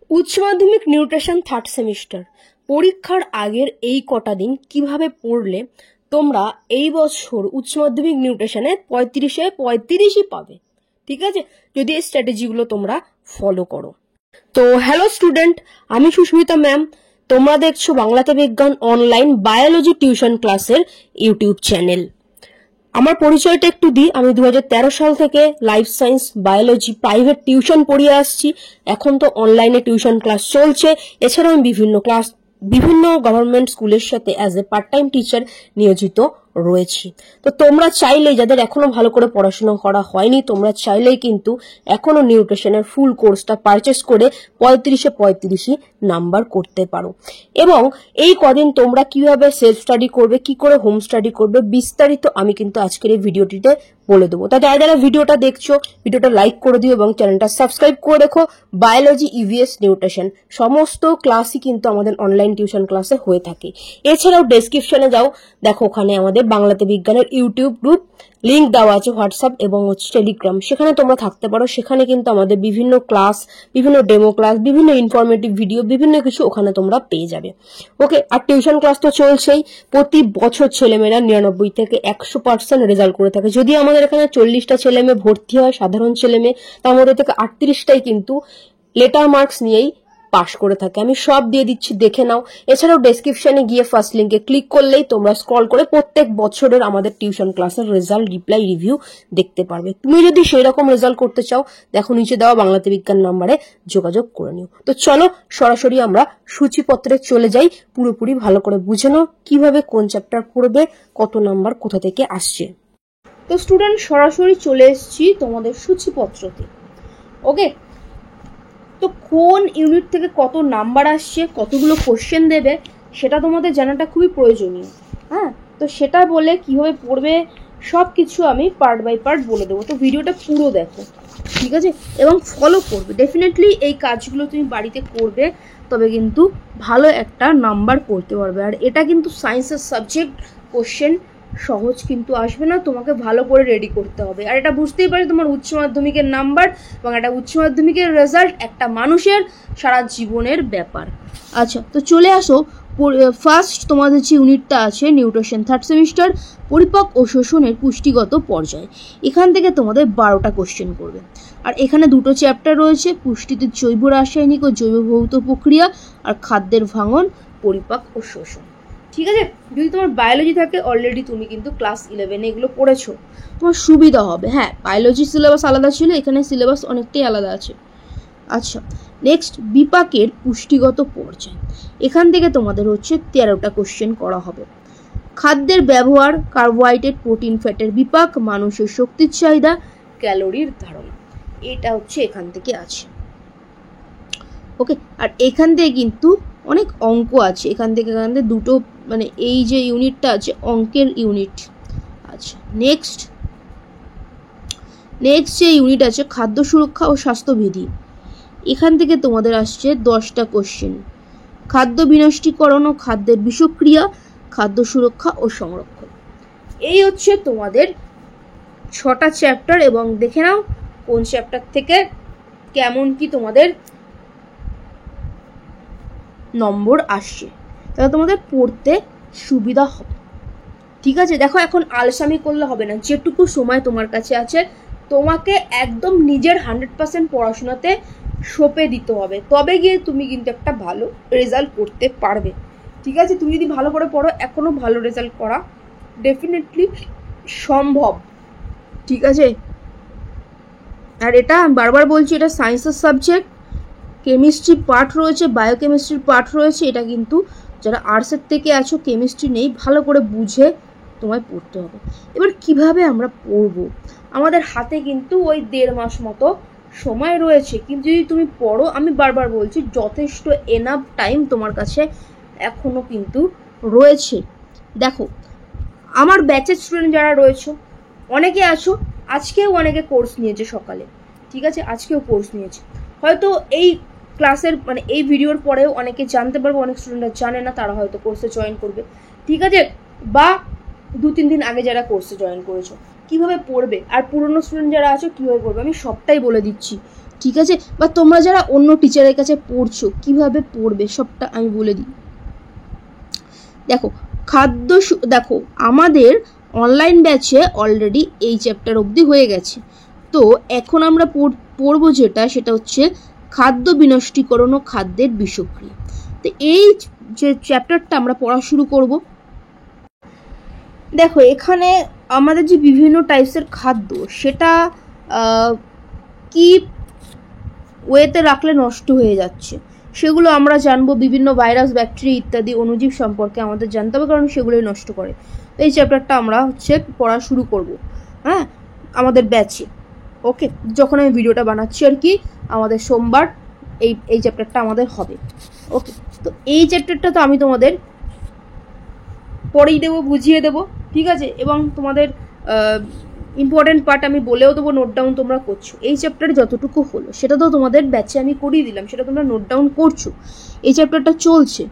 উচ্চ মাধ্যমিক nutrition third semester পরীক্ষার আগের এই কটা দিন কিভাবে পড়লে তোমরা এই বছর উচ্চ মাধ্যমিক নিউট্রিশনে 35-35ই পাবে। ঠিক আছে, যদি এই স্ট্র্যাটেজিগুলো তোমরা ফলো করো। তো হ্যালো স্টুডেন্ট, আমি সুস্মিতা ম্যাম। তোমরা দেখছো বাংলাতে বিজ্ঞান অনলাইন বায়োলজি টিউশন ক্লাসের ইউটিউব চ্যানেল। আমার পরিচয়টা একটু দিই। আমি 2013 সাল থেকে life science biology private tuition পড়িয়ে আসছি। এখন তো অনলাইনে টিউশন ক্লাস চলছে। এছাড়াও আমি বিভিন্ন গভর্নমেন্ট স্কুলের সাথে as a part time teacher নিয়োজিত রয়েছি। তো তোমরা চাইলেই, যাদের এখনো ভালো করে পড়াশোনা করা হয়নি, তোমরা চাইলেই কিন্তু এখনো নিউট্রিশনের ফুল কোর্সটা পারচেস করে 35-35 নাম্বার করতে পারো। এবং এই কদিন তোমরা কিভাবে সেলফ স্টাডি করবে, কি করে হোম স্টাডি করবে, বিস্তারিত আমি কিন্তু আজকের এই ভিডিওটিতে বলে দেবো। তা যারা ভিডিওটা দেখছো, ভিডিওটা লাইক করে দিও এবং চ্যানেলটা সাবস্ক্রাইব করে রেখো। বায়োলজি, ইভিএস, নিউট্রিশন সমস্ত ক্লাসই কিন্তু আমাদের অনলাইন টিউশন ক্লাসে হয়ে থাকে। এছাড়াও ডেসক্রিপশনে যাও, দেখো ওখানে আমাদের বাংলাতে বিজ্ঞানের ইউটিউব গ্রুপ লিংক দেওয়া আছে, হোয়াটসঅ্যাপ এবং টেলিগ্রাম, সেখানে তোমরা থাকতে পারো। সেখানে কিন্তু আমাদের বিভিন্ন ক্লাস, বিভিন্ন ডেমো ক্লাস, বিভিন্ন ইনফরমেটিভ ভিডিও, বিভিন্ন কিছু ওখানে তোমরা পেয়ে যাবে। ওকে, আর টিউশন ক্লাস তো চলছেই। প্রতি বছর ছেলেমেয়েরা 99 থেকে 100% রেজাল্ট করে থাকে। যদি আমাদের এখানে 40টা ছেলে মেয়ে ভর্তি হয় সাধারণ ছেলে মেয়ে, তার মধ্যে থেকে 38টাই কিন্তু লেটার মার্কস নিয়েই পাশ করে থাকে। আমি সব দিয়ে দিচ্ছি, দেখে নাও। এছাড়াও ডেসক্রিপশনে গিয়ে ফার্স্ট লিঙ্কে ক্লিক করলেই তোমরা স্ক্রল করে প্রত্যেক বছরের আমাদের টিউশন ক্লাসের রেজাল্ট, রিপ্লাই, রিভিউ দেখতে পারবে। তুমি যদি সেই রকম রেজাল্ট করতে চাও, দেখো নিচে দেওয়া বাংলাতে বিজ্ঞান নাম্বারে যোগাযোগ করে নিও। তো চলো সরাসরি আমরা সূচিপত্রে চলে যাই, পুরোপুরি ভালো করে বুঝে নাও কিভাবে কোন চ্যাপ্টার পড়বে, কত নাম্বার কোথা থেকে আসছে। তো স্টুডেন্ট, সরাসরি চলে এসেছি তোমাদের সূচিপত্রতে। ওকে, তো কোন ইউনিট থেকে কত নাম্বার আসছে, কতগুলো কোশ্চেন দেবে, সেটা তোমাদের জানাটা খুবই প্রয়োজনীয়। হ্যাঁ, তো সেটা বলে কিভাবে পড়বে সব কিছু আমি পার্ট বাই পার্ট বলে দেবো। তো ভিডিওটা পুরো দেখো, ঠিক আছে, এবং ফলো করবে। ডেফিনেটলি এই কাজগুলো তুমি বাড়িতে করবে, তবে কিন্তু ভালো একটা নাম্বার করতে পারবে। আর এটা কিন্তু সায়েন্সের সাবজেক্ট, কোশ্চেন সহজ কিন্তু আসবে না, তোমাকে ভালো করে রেডি করতে হবে। আর এটা বুঝতেই পারি তোমার উচ্চ মাধ্যমিকের নাম্বার এবং একটা উচ্চ মাধ্যমিকের রেজাল্ট একটা মানুষের সারা জীবনের ব্যাপার। আচ্ছা, তো চলে আসো। ফার্স্ট তোমাদের যে ইউনিটটা আছে নিউট্রিশন থার্ড সেমিস্টার, পরিপাক ও শোষণের পুষ্টিগত পর্যায়, এখান থেকে তোমাদের 12টা কোশ্চেন করবে। আর এখানে দুটো চ্যাপ্টার রয়েছে, পুষ্টিতে জৈব রাসায়নিক ও জৈব ভৌত প্রক্রিয়া, আর খাদ্যের ভাঙন, পরিপাক ও শোষণ। ঠিক আছে, যদি তোমার বায়োলজি থাকে, অলরেডি তুমি কিন্তু ক্লাস 11 এগুলো পড়েছো, তোমার সুবিধা হবে। হ্যাঁ, বায়োলজি সিলেবাস আলাদা ছিল, এখানে সিলেবাস অনেকটাই আলাদা আছে। আচ্ছা, নেক্সট বিপাকের পুষ্টিগত পর্যায়, এখান থেকে তোমাদের হচ্ছে 13টা কোশ্চেন করা হবে। খাদ্যের ব্যবহার, কার্বোহাইড্রেট, প্রোটিন, ফ্যাটের বিপাক, মানুষের শক্তির চাহিদা, ক্যালোরির ধারণা, এটা হচ্ছে এখান থেকে আছে। ওকে, আর এখান থেকে কিন্তু অনেক অঙ্ক আছে। এখান থেকে দুটো, মানে এই যে ইউনিটটা আছে অঙ্কের ইউনিট। আচ্ছা, নেক্সট যে ইউনিট আছে খাদ্য সুরক্ষা ও স্বাস্থ্যবিধি, এখান থেকে তোমাদের আসছে 10টা কোশ্চেন। খাদ্য বিনষ্টীকরণ ও খাদ্যের বিষক্রিয়া, খাদ্য সুরক্ষা ও সংরক্ষণ, এই হচ্ছে তোমাদের 6টা চ্যাপ্টার। এবং দেখে নাও কোন চ্যাপ্টার থেকে কেমন কি তোমাদের নম্বর আসছে, তাহলে তোমাদের পড়তে সুবিধা হবে। ঠিক আছে, দেখো এখন আলসামি করলে হবে না। যেটুকু সময় তোমার কাছে আছে, তোমাকে একদম নিজের 100% পড়াশোনাতে সঁপে দিতে হবে, তবে গিয়ে তুমি কিন্তু একটা ভালো রেজাল্ট করতে পারবে। ঠিক আছে, তুমি যদি ভালো করে পড়ো, এখনো ভালো রেজাল্ট করা ডেফিনেটলি সম্ভব। ঠিক আছে, আর এটা বারবার বলছি, এটা সায়েন্সের সাবজেক্ট, কেমিস্ট্রি পার্ট রয়েছে, বায়োকেমিস্ট্রির পার্ট রয়েছে। এটা কিন্তু যারা আর্টসের থেকে আছো, কেমিস্ট্রি নেই, ভালো করে বুঝে তোমায় পড়তে হবে। এবার কিভাবে আমরা পড়বো, আমাদের হাতে কিন্তু ওই 1.5 মাস মতো সময় রয়েছে। কিন্তু যদি তুমি পড়ো, আমি বারবার বলছি, যথেষ্ট এনাফ টাইম তোমার কাছে এখনো কিন্তু রয়েছে। দেখো, আমার ব্যাচের স্টুডেন্ট যারা রয়েছে, অনেকে আছো, আজকেও অনেকে কোর্স নিয়েছে সকালে। ঠিক আছে, আজকেও কোর্স নিয়েছে। হয়তো এই ক্লাসের, মানে এই ভিডিওর পরেও অনেকে জানতে পারবে, অনেক স্টুডেন্টরা জানে না, তারা হয়তো কোর্সে জয়েন করবে। ঠিক আছে, বা 2-3 দিন আগে যারা কোর্সে জয়েন করেছো, কিভাবে পড়বে, আর পুরনো স্টুডেন্ট যারা আছে কিভাবে পড়বে, আমি সবটাই বলে দিচ্ছি, ঠিক আছে? বা তোমরা যারা অন্য টিচারের কাছে পড়ছো কিভাবে পড়বে সবটা আমি বলে দিই। দেখো দেখো আমাদের অনলাইন ব্যাচে অলরেডি এই চ্যাপ্টার অবধি হয়ে গেছে। তো এখন আমরা পড়বো সেটা হচ্ছে খাদ্য বিনষ্টীকরণ ও খাদ্যের বিষক্রিয়া। তো এই যে চ্যাপ্টারটা আমরা পড়া শুরু করব। দেখো এখানে আমাদের যে বিভিন্ন টাইপসের খাদ্য সেটা কি ওয়েতে রাখলে নষ্ট হয়ে যাচ্ছে সেগুলো আমরা জানবো। বিভিন্ন ভাইরাস, ব্যাকটেরিয়া ইত্যাদি অণুজীব সম্পর্কে আমাদের জানতে হবে, কারণ সেগুলোই নষ্ট করে। এই চ্যাপ্টারটা আমরা পড়া শুরু করব, হ্যাঁ, আমাদের ব্যাচে। ওকে, যখন আমি ভিডিওটা বানাচ্ছি আর কি, আমাদের সোমবার এই চ্যাপ্টারটা আমাদের হবে। ওকে, তো এই চ্যাপ্টারটা তো আমি তোমাদের পড়েই দেবো, বুঝিয়ে দেবো, ঠিক আছে? এবং তোমাদের ইম্পর্টেন্ট পার্ট আমি বলেও দেবো, নোট ডাউন তোমরা করছো। এই চ্যাপ্টারে যতটুকু হলো সেটা তো তোমাদের ব্যাচে আমি করিয়ে দিলাম, সেটা তোমরা নোট ডাউন করছো। এই চ্যাপ্টারটা চলছে,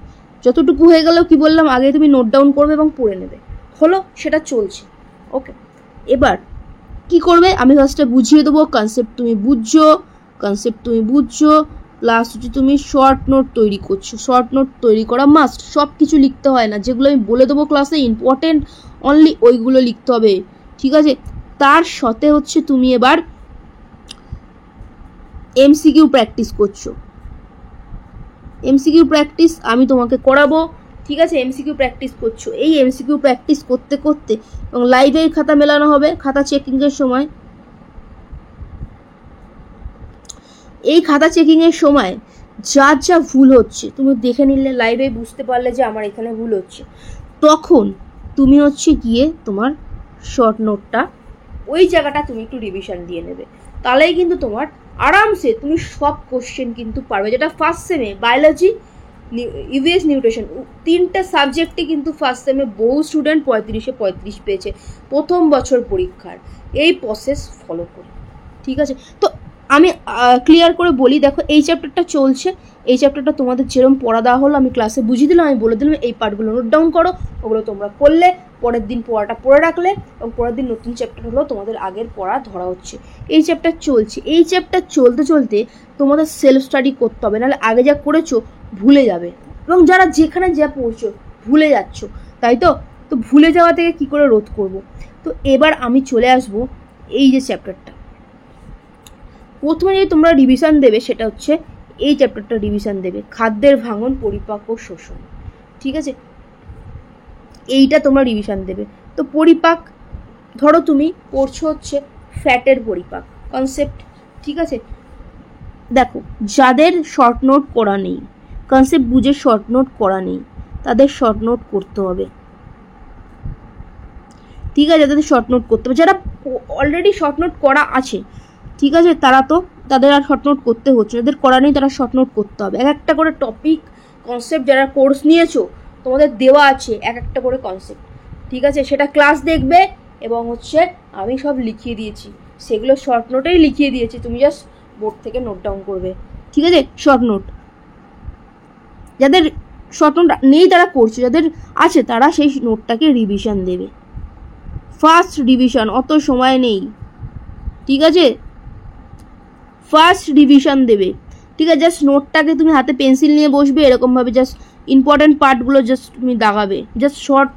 যতটুকু হয়ে গেলেও কি বললাম, আগে তুমি নোট ডাউন করবে এবং পড়ে নেবে, হলো, সেটা চলছে। ওকে, এবার কি করবে আমি ফার্স্টে বুঝিয়ে দেবো। কনসেপ্ট তুমি বুঝছো, প্লাস হচ্ছে তুমি শর্ট নোট তৈরি করছো। শর্ট নোট তৈরি করা মাস্ট, সব কিছু লিখতে হয় না, যেগুলো আমি বলে দেবো ক্লাসে ইম্পর্টেন্ট অনলি ওইগুলো লিখতে হবে, ঠিক আছে? তার সাথে হচ্ছে তুমি এবার এমসিকিউ প্র্যাকটিস করছো। এমসিকিউ প্র্যাকটিস আমি তোমাকে করাবো, ঠিক আছে? এমসিকিউ প্র্যাকটিস করছো, এই এমসিকিউ প্র্যাকটিস করতে করতে এবং লাইভের খাতা মেলানো হবে খাতা চেকিংয়ের সময়। এই খাতা চেকিংয়ের সময় যা ভুল হচ্ছে তুমি দেখে নিলে, লাইভে বুঝতে পারলে যে আমার এখানে ভুল হচ্ছে, তখন তুমি গিয়ে তোমার শর্ট নোটটা ওই জায়গাটা তুমি একটু রিভিশন দিয়ে নেবে। তাহলেই কিন্তু তোমার আরামসে তুমি সব কোশ্চেন কিন্তু পারবে। যেটা ফার্স্ট সেমে বায়োলজি, ইভিএস, নিউট্রিশন, তিনটা সাবজেক্টে কিন্তু ফার্স্ট সেমে বহু স্টুডেন্ট 35 পেয়েছে প্রথম বছর পরীক্ষার, এই প্রসেস ফলো করে, ঠিক আছে? তো আমি ক্লিয়ার করে বলি, দেখো এই চ্যাপ্টারটা চলছে, এই চ্যাপ্টারটা তোমাদের যেরকম পড়া দেওয়া হলো আমি ক্লাসে বুঝিয়ে দিলাম, আমি বলে দিলাম এই পার্টগুলো নোট ডাউন করো, ওগুলো তোমরা করলে পরের দিন পড়াটা পড়ে রাখলে, এবং পরের দিন নতুন চ্যাপ্টার হলো তোমাদের আগের পড়া ধরা হচ্ছে। এই চ্যাপ্টার চলছে, এই চ্যাপ্টার চলতে তোমাদের সেলফ স্টাডি করতে হবে, নাহলে আগে যা করেছো ভুলে যাবে, এবং যারা যেখানে যা পড়ছো ভুলে যাচ্ছ, তাই তো ভুলে যাওয়া থেকে কি করে রোধ করব। তো এবার আমি চলে আসবো এই যে চ্যাপ্টারটা, প্রথমে যে তোমরা রিভিশন দেবে সেটা হচ্ছে এই চ্যাপ্টারটা রিভিশন দেবে, খাদ্যের ভাঙন, পরিপাক ও শোষণ, ঠিক আছে? এইটা তোমরা রিভিশন দেবে। তো পরিপাক, ধরো তুমি পড়ছো ফ্যাটের পরিপাক কনসেপ্ট, ঠিক আছে? দেখো যাদের শর্ট নোট করা নেই, কনসেপ্ট বুঝে শর্ট নোট করা নেই, তাদের শর্ট নোট করতে হবে, ঠিক আছে? যাদের শর্ট নোট করতে হবে, যারা অলরেডি শর্ট নোট করা আছে, ঠিক আছে, তাদের আর শর্ট নোট করতে হচ্ছে, যাদের করা নেই তারা শর্ট নোট করতে হবে। একটা করে টপিক কনসেপ্ট যারা কোর্স নিয়েছো তোমাদের দেওয়া আছে একটা করে কনসেপ্ট, ঠিক আছে? সেটা ক্লাস দেখবে এবং আমি সব লিখিয়ে দিয়েছি, সেগুলো শর্ট নোটেই লিখিয়ে দিয়েছি, তুমি জাস্ট বোর্ড থেকে নোট ডাউন করবে, ঠিক আছে? শর্ট নোট যাদের শর্ট নোট নেই তারা করছে, যাদের আছে তারা সেই নোটটাকে রিভিশন দেবে, ফার্স্ট রিভিশন, অত সময় নেই, ঠিক আছে? ফার্স্ট রিভিশন দেবে, ঠিক আছে? জাস্ট নোটটাকে তুমি হাতে পেন্সিল নিয়ে বসবে, এরকমভাবে জাস্ট ইম্পর্টেন্ট পার্টগুলো জাস্ট তুমি দাগাবে, জাস্ট শর্ট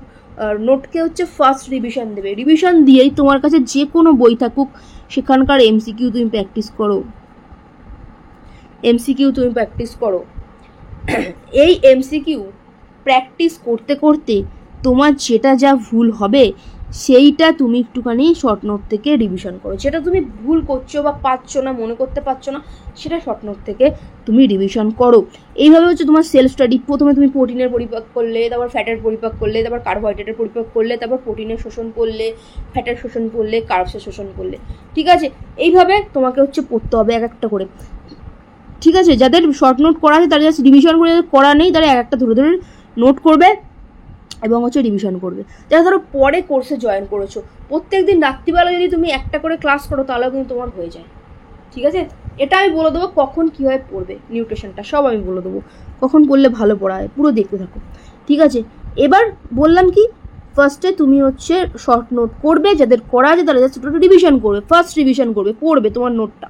নোটকে ফার্স্ট রিভিশন দেবে। রিভিশন দিয়েই তোমার কাছে যে কোনো বই থাকুক সেখানকার এমসিকিউ তুমি প্র্যাকটিস করো, এই এমসিকিউ প্র্যাকটিস করতে করতে তোমার যেটা যা ভুল হবে সেইটা তুমি একটুখানি শর্ট নোট থেকে রিভিশন করো, যেটা তুমি ভুল করছো বা পাচ্ছ না, মনে করতে পারছো না, সেটা শর্ট নোট থেকে তুমি রিভিশন করো। এইভাবে তোমার সেলফ স্টাডি, প্রথমে তুমি প্রোটিনের পরিপাক করলে, তারপর ফ্যাটের পরিপাক করলে, তারপর কার্বোহাইড্রেটের পরিপাক করলে, তারপর প্রোটিনের শোষণ করলে, ফ্যাটের শোষণ করলে, কার্বসের শোষণ করলে, ঠিক আছে? এইভাবে তোমাকে পড়তে হবে একটা করে, ঠিক আছে? যাদের শর্ট নোট করা আছে তারা জাস্ট রিভিশন করে, যাদের করা নেই তারা একটা ধরে নোট করবে এবং রিভিশন করবে। যারা ধরো পরে কোর্সে জয়েন করেছো, প্রত্যেক দিন রাত্রিবেলা যদি তুমি একটা করে ক্লাস করো তাহলেও কিন্তু তোমার হয়ে যায়, ঠিক আছে? এটা আমি বলে দেবো কখন কীভাবে পড়বে, নিউট্রিশনটা সব আমি বলে দেবো কখন পড়লে ভালো পড়া হয়, পুরো দেখতে থাকো, ঠিক আছে? এবার বললাম কি ফার্স্টে তুমি হচ্ছে শর্ট নোট করবে, যাদের করা আছে তারা জাস্ট ওটা রিভিশন করবে, ফার্স্ট রিভিশন করবে, পড়বে তোমার নোটটা,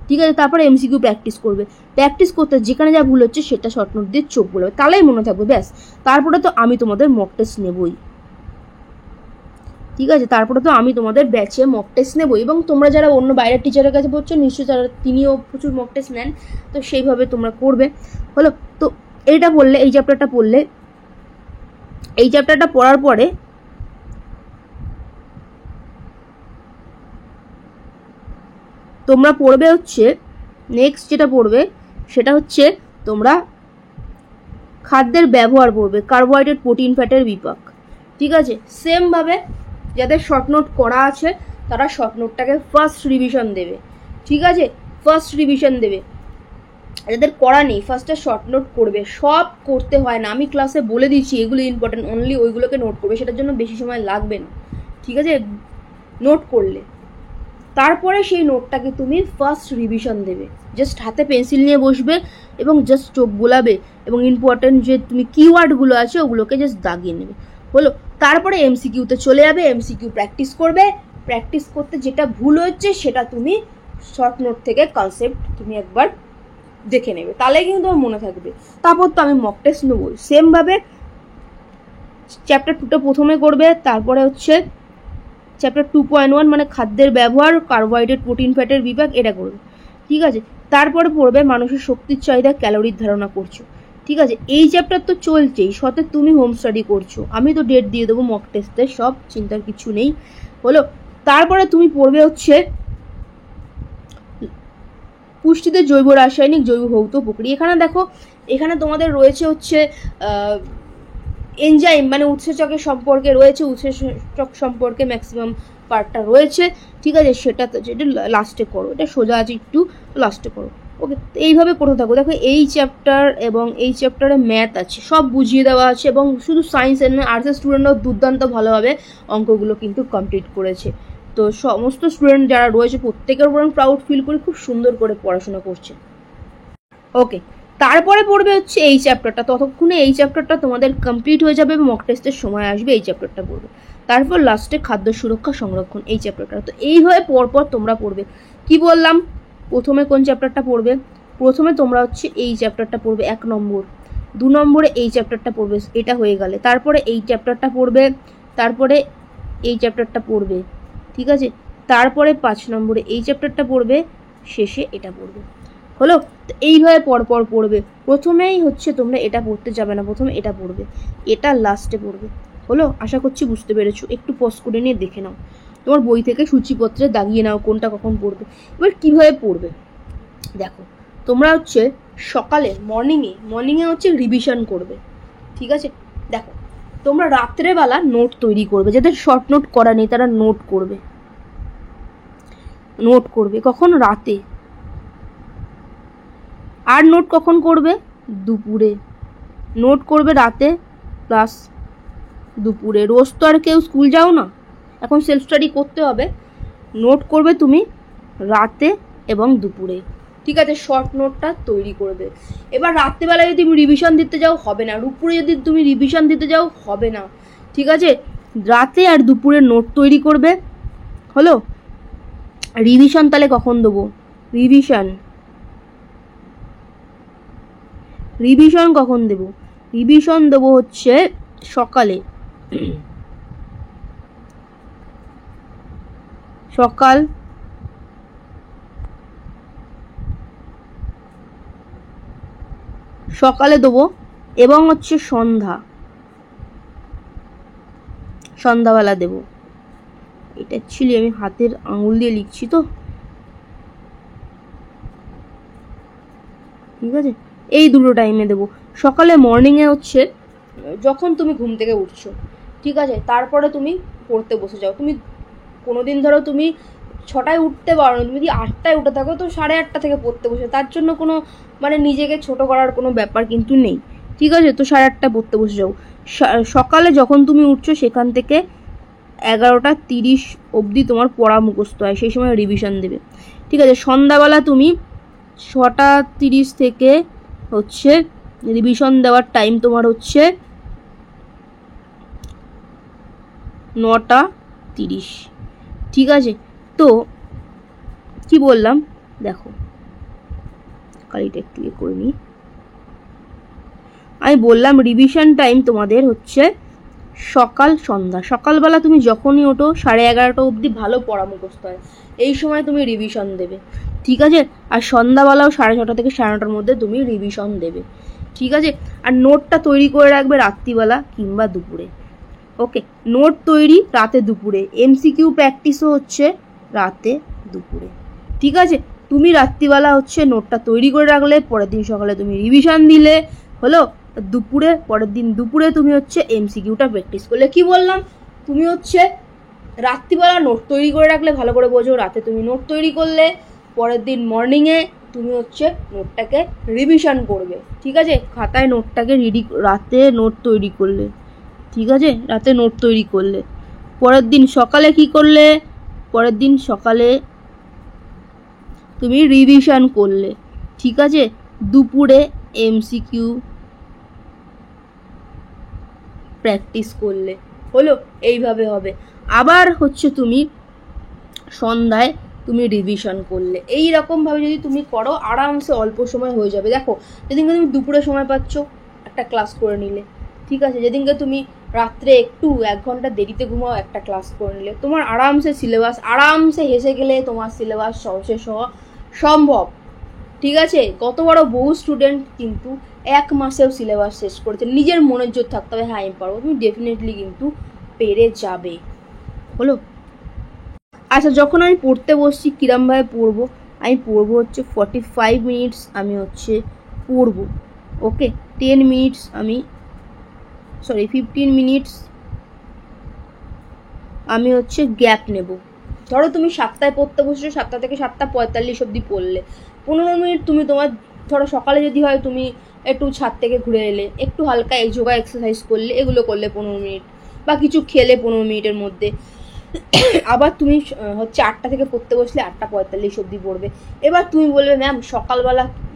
ঠিক আছে। তারপরে এমসিকিউ প্র্যাকটিস করবে, প্র্যাকটিস করতে যেখানে যা ভুল হচ্ছে সেটা শর্ট নোট দিয়ে চোখ বলবে, তাহলেই মনে থাকবে ব্যাস। তারপরে তো আমি তোমাদের মক টেস্ট নেবই, ঠিক আছে। তারপরে তো আমি তোমাদের ব্যাচে মক টেস্ট নেবো, এবং তোমরা যারা অন্য বাইরের টিচারের কাছে পড়ছো নিশ্চয়ই তারা তিনিও প্রচুর মক টেস্ট নেন, তো সেইভাবে তোমরা করবে। হলো, তো এইটা পড়লে, এই চ্যাপ্টারটা পড়লে, এই চ্যাপ্টারটা পড়ার পরে তোমরা পড়বে হচ্ছে নেক্সট যেটা পড়বে সেটা হচ্ছে তোমরা খাদ্যের ব্যবহার পড়বে, কার্বোহাইড্রেট, প্রোটিন, ফ্যাটের বিপাক, ঠিক আছে। সেমভাবে যাদের শর্ট নোট করা আছে তারা শর্ট নোটটাকে ফার্স্ট রিভিশন দেবে, ঠিক আছে, ফার্স্ট রিভিশন দেবে। যাদের করা নেই ফার্স্টে শর্ট নোট করবে, সব করতে হয় না, আমি ক্লাসে বলে দিচ্ছি এগুলো ইম্পর্টেন্ট, অনলি ওইগুলোকে নোট করবে, সেটার জন্য বেশি সময় লাগবে না, ঠিক আছে। নোট করলে তারপরে সেই নোটটাকে তুমি ফার্স্ট রিভিশন দেবে, জাস্ট হাতে পেন্সিল নিয়ে বসবে এবং জাস্ট চোখ বোলাবে এবং ইম্পর্টেন্ট যে তুমি কিওয়ার্ডগুলো আছে ওগুলোকে জাস্ট দাগিয়ে নেবে, হলো। তারপরে এমসিকিউতে চলে যাবে, এমসিকিউ প্র্যাকটিস করবে, প্র্যাকটিস করতে যেটা ভুল হচ্ছে সেটা তুমি শর্ট নোট থেকে কনসেপ্ট তুমি একবার দেখে নেবে, তাহলে কিন্তু তোমার মনে থাকবে। তারপর তো আমি মক টেস্ট নেবো, সেমভাবে চ্যাপ্টার 2টা প্রথমে করবে, তারপরে হচ্ছে চ্যাপ্টার 2.1 মানে খাদ্যের ব্যবহার, কার্বোহাইড্রেট, প্রোটিন, ফ্যাটের বিভাগ, এটা করবে, ঠিক আছে। তারপরে পড়বে মানুষের শক্তির চাহিদা, ক্যালোরির ধারণা করছো, ঠিক আছে। এই চ্যাপ্টার তো চলছেই, সাথে তুমি হোম স্টাডি করছো, আমি তো ডেট দিয়ে দেবো মক টেস্টের, সব চিন্তার কিছু নেই, হলো। তারপরে তুমি পড়বে হচ্ছে পুষ্টিতে জৈব রাসায়নিক, জৈব ভৌত প্রক্রিয়া। এখানে দেখো, এখানে তোমাদের রয়েছে হচ্ছে এনজাইম মানে উৎসেচকের সম্পর্কে রয়েছে, উৎসেচক সম্পর্কে ম্যাক্সিমাম পার্টটা রয়েছে, ঠিক আছে। সেটা যেটা লাস্টে করো, এটা সোজা আছে, একটু লাস্টে করো, ওকে। এইভাবে করতে থাকো। দেখো এই চ্যাপ্টার এবং এই চ্যাপ্টারে ম্যাথ আছে, সব বুঝিয়ে দেওয়া আছে, এবং শুধু সায়েন্স এর নয় আর্টসের স্টুডেন্টরাও দুর্দান্ত ভালোভাবে অঙ্কগুলো কিন্তু কমপ্লিট করেছে। তো সমস্ত স্টুডেন্ট যারা রয়েছে প্রত্যেকের উপর আমি প্রাউড ফিল করি, খুব সুন্দর করে পড়াশোনা করছে, ওকে। তারপরে পড়বে হচ্ছে এই চ্যাপ্টারটা, ততক্ষণে এই চ্যাপ্টারটা তোমাদের কমপ্লিট হয়ে যাবে, মক টেস্টের সময় আসবে, এই চ্যাপ্টারটা পড়বে। তারপর লাস্টে খাদ্য সুরক্ষা সংরক্ষণ, এই চ্যাপ্টারটা। তো এইভাবে পরপর তোমরা পড়বে। কি বললাম, প্রথমে কোন চ্যাপ্টারটা পড়বে, প্রথমে তোমরা হচ্ছে এই চ্যাপ্টারটা পড়বে 1 নম্বর, 2 নম্বরে এই চ্যাপ্টারটা পড়বে, এটা হয়ে গেলে তারপরে এই চ্যাপ্টারটা পড়বে, তারপরে এই চ্যাপ্টারটা পড়বে, ঠিক আছে। তারপরে 5 নম্বরে এই চ্যাপ্টারটা পড়বে, শেষে এটা পড়বে, হলো। তো এইভাবে পরপর পড়বে, প্রথমেই হচ্ছে তোমরা এটা পড়তে যাবে না, প্রথমে এটা পড়বে, এটা লাস্টে পড়বে, হলো। আশা করছি বুঝতে পেরেছো, একটু পজ করে নিয়ে দেখে নাও, তোমার বই থেকে সূচিপত্রে দাগিয়ে নাও কোনটা কখন পড়বে। এবার কীভাবে পড়বে দেখো, তোমরা হচ্ছে সকালে মর্নিংয়ে হচ্ছে রিভিশন করবে, ঠিক আছে। দেখো তোমরা রাত্রেবেলা নোট তৈরি করবে, যাদের শর্ট নোট করা নেই তারা নোট করবে কখন, রাতে। আর নোট কখন করবে, দুপুরে। নোট করবে রাতে প্লাস দুপুরে। রোজ তো আর কেউ স্কুল যাও না, এখন সেলফ স্টাডি করতে হবে, নোট করবে তুমি রাতে এবং দুপুরে, ঠিক আছে। শর্ট নোটটা তৈরি করবে। এবার রাত্রেবেলা যদি তুমি রিভিশন দিতে যাও হবে না, দুপুরে যদি তুমি রিভিশন দিতে যাও হবে না, ঠিক আছে। রাতে আর দুপুরে নোট তৈরি করবে, হলো। রিভিশন তাহলে কখন দেবো, রিভিশন কখন দেব, রিভিশন দেবো হচ্ছে সকালে, সকালে দেবো, এবং হচ্ছে সন্ধ্যাবেলা দেব। এটা অ্যাকচুয়ালি আমি হাতের আঙুল দিয়ে লিখছি তো, ঠিক আছে। এই দুটো টাইমে দেবো, সকালে মর্নিংয়ে হচ্ছে যখন তুমি ঘুম থেকে উঠছো, ঠিক আছে, তারপরে তুমি পড়তে বসে যাও। তুমি কোনোদিন ধরো তুমি 6টায় উঠতে পারো না, তুমি যদি 8টায় উঠে থাকো তো 8:30 থেকে পড়তে বসে, তার জন্য কোনো মানে নিজেকে ছোট করার কোনো ব্যাপার কিন্তু নেই, ঠিক আছে। তো 8:30টায় পড়তে বসে যাও। সকালে যখন তুমি উঠছো সেখান থেকে 11:30 অবধি তোমার পড়া মুখস্থ হয়, সেই সময় রিভিশন দেবে, ঠিক আছে। সন্ধ্যাবেলা তুমি 6:30 থেকে হচ্ছে রিভিশন দেওয়ার টাইম তোমার হচ্ছে 9:30। ঠিক আছে, তো কি বললাম দেখো, কালিটা একটু করে নিই। আমি বললাম রিভিশন টাইম তোমাদের হচ্ছে সকাল সন্ধ্যা। সকালবেলা তুমি যখনই ওঠো 11:30 অবধি ভালো পড়া মুখস্থ হয়, এই সময় তুমি রিভিশন দেবে। ঠিক আছে, আর সন্ধ্যাবেলাও 6:30 থেকে 9:30 মধ্যে তুমি রিভিশন দেবে। ঠিক আছে, আর নোটটা তৈরি করে রাখবে রাত্রিবেলা কিংবা দুপুরে। ওকে, নোট তৈরি রাতে দুপুরে, এমসিকিউ প্র্যাকটিসও হচ্ছে রাতে দুপুরে। ঠিক আছে, তুমি রাত্রিবেলা হচ্ছে নোটটা তৈরি করে রাখলে, পরের দিন সকালে তুমি রিভিশন দিলে, হলো। দুপুরে, পরের দিন দুপুরে তুমি হচ্ছে এমসিকিউটা প্র্যাকটিস করলে। কি বললাম, তুমি হচ্ছে রাত্রিবেলা নোট তৈরি করে রাখলে, ভালো করে বোঝো, রাতে তুমি নোট তৈরি করলে, পরের দিন মর্নিংয়ে তুমি হচ্ছে নোটটাকে রিভিশন করবে। ঠিক আছে, খাতায় নোটটাকে রাতে নোট তৈরি করলে। ঠিক আছে, রাতে নোট তৈরি করলে, পরের দিন সকালে কি করলে, পরের দিন সকালে তুমি রিভিশন করলে। ঠিক আছে, দুপুরে এমসিকিউ প্র্যাকটিস করলে, হলো। এইভাবে হবে। আবার হচ্ছে তুমি সন্ধ্যায় তুমি রিভিশন করলে। এই রকমভাবে যদি তুমি করো, আরামসে অল্প সময় হয়ে যাবে। দেখো, যেদিনকে তুমি দুপুরে সময় পাচ্ছ, একটা ক্লাস করে নিলে। ঠিক আছে, যেদিনকে তুমি রাত্রে একটু 1 ঘন্টা দেরিতে ঘুমাও, একটা ক্লাস করে নিলে, তোমার আরামসে সিলেবাস, আরামসে হেসে গেলে তোমার সিলেবাস শেষ হওয়া সম্ভব। ঠিক আছে, গত বড় বহু স্টুডেন্ট কিন্তু 1 মাসেও সিলেবাস শেষ করেছে। নিজের মনের জোর থাকতে হবে, হ্যাঁ আমি পারবো, তুমি ডেফিনেটলি কিন্তু পেরে যাবে, হলো। আচ্ছা, যখন আমি পড়তে বসছি কিরমভাবে পড়বো, আমি পড়বো হচ্ছে 45 মিনিটস আমি হচ্ছে পড়বো। ওকে, 10 মিনিটস আমি 15 মিনিটস আমি হচ্ছে গ্যাপ নেব। ধরো তুমি 7টায় পড়তে বসছো, 7টা থেকে 7:45 অবধি পড়লে, 15 মিনিট তুমি তোমার, ধরো সকালে যদি হয় তুমি একটু ছাদ থেকে ঘুরে এলে, একটু হালকা যোগা এক্সারসাইজ করলে, এগুলো করলে 15 মিনিট, বা কিছু খেলে 15 মিনিটের মধ্যে। আবার তুমি হচ্ছে 8টা থেকে পড়তে বসলে 8:45 অবধি পড়বে। এবার তুমি বলবে ম্যাম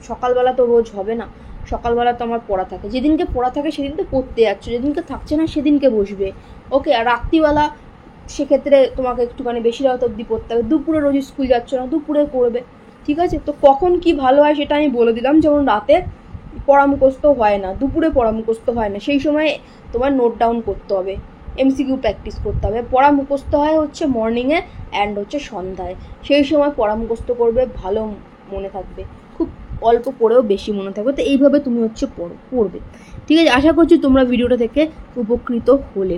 সকালবেলা তো রোজ হবে না, সকালবেলা তো আমার পড়া থাকে, যেদিনকে পড়া থাকে সেদিনকে পড়তে যাচ্ছ, যেদিনকে থাকছে না সেদিনকে বসবে। ওকে, আর রাত্রিবেলা সেক্ষেত্রে তোমাকে একটুখানি বেশি রাত অবধি পড়তে হবে। দুপুরে রোজ স্কুল যাচ্ছ না, দুপুরে পড়বে। ঠিক আছে, তো কখন কি ভালো হয় সেটা আমি বলে দিলাম। যেমন রাতে পড়া মুখস্থ হয় না, দুপুরে পড়া মুখস্থ হয় না, সেই সময় তোমার নোট ডাউন করতে হবে, এমসিকিউ প্র্যাকটিস করতে হবে। পড়া মুখস্থ হয় হচ্ছে মর্নিংয়ে অ্যান্ড হচ্ছে সন্ধ্যায়, সেই সময় পড়া মুখস্থ করবে, ভালো মনে থাকবে, খুব অল্প পড়েও বেশি মনে থাকবে। তো এইভাবে তুমি হচ্ছে পড়বে। ঠিক আছে, আশা করছি তোমরা ভিডিওটা থেকে উপকৃত হলে,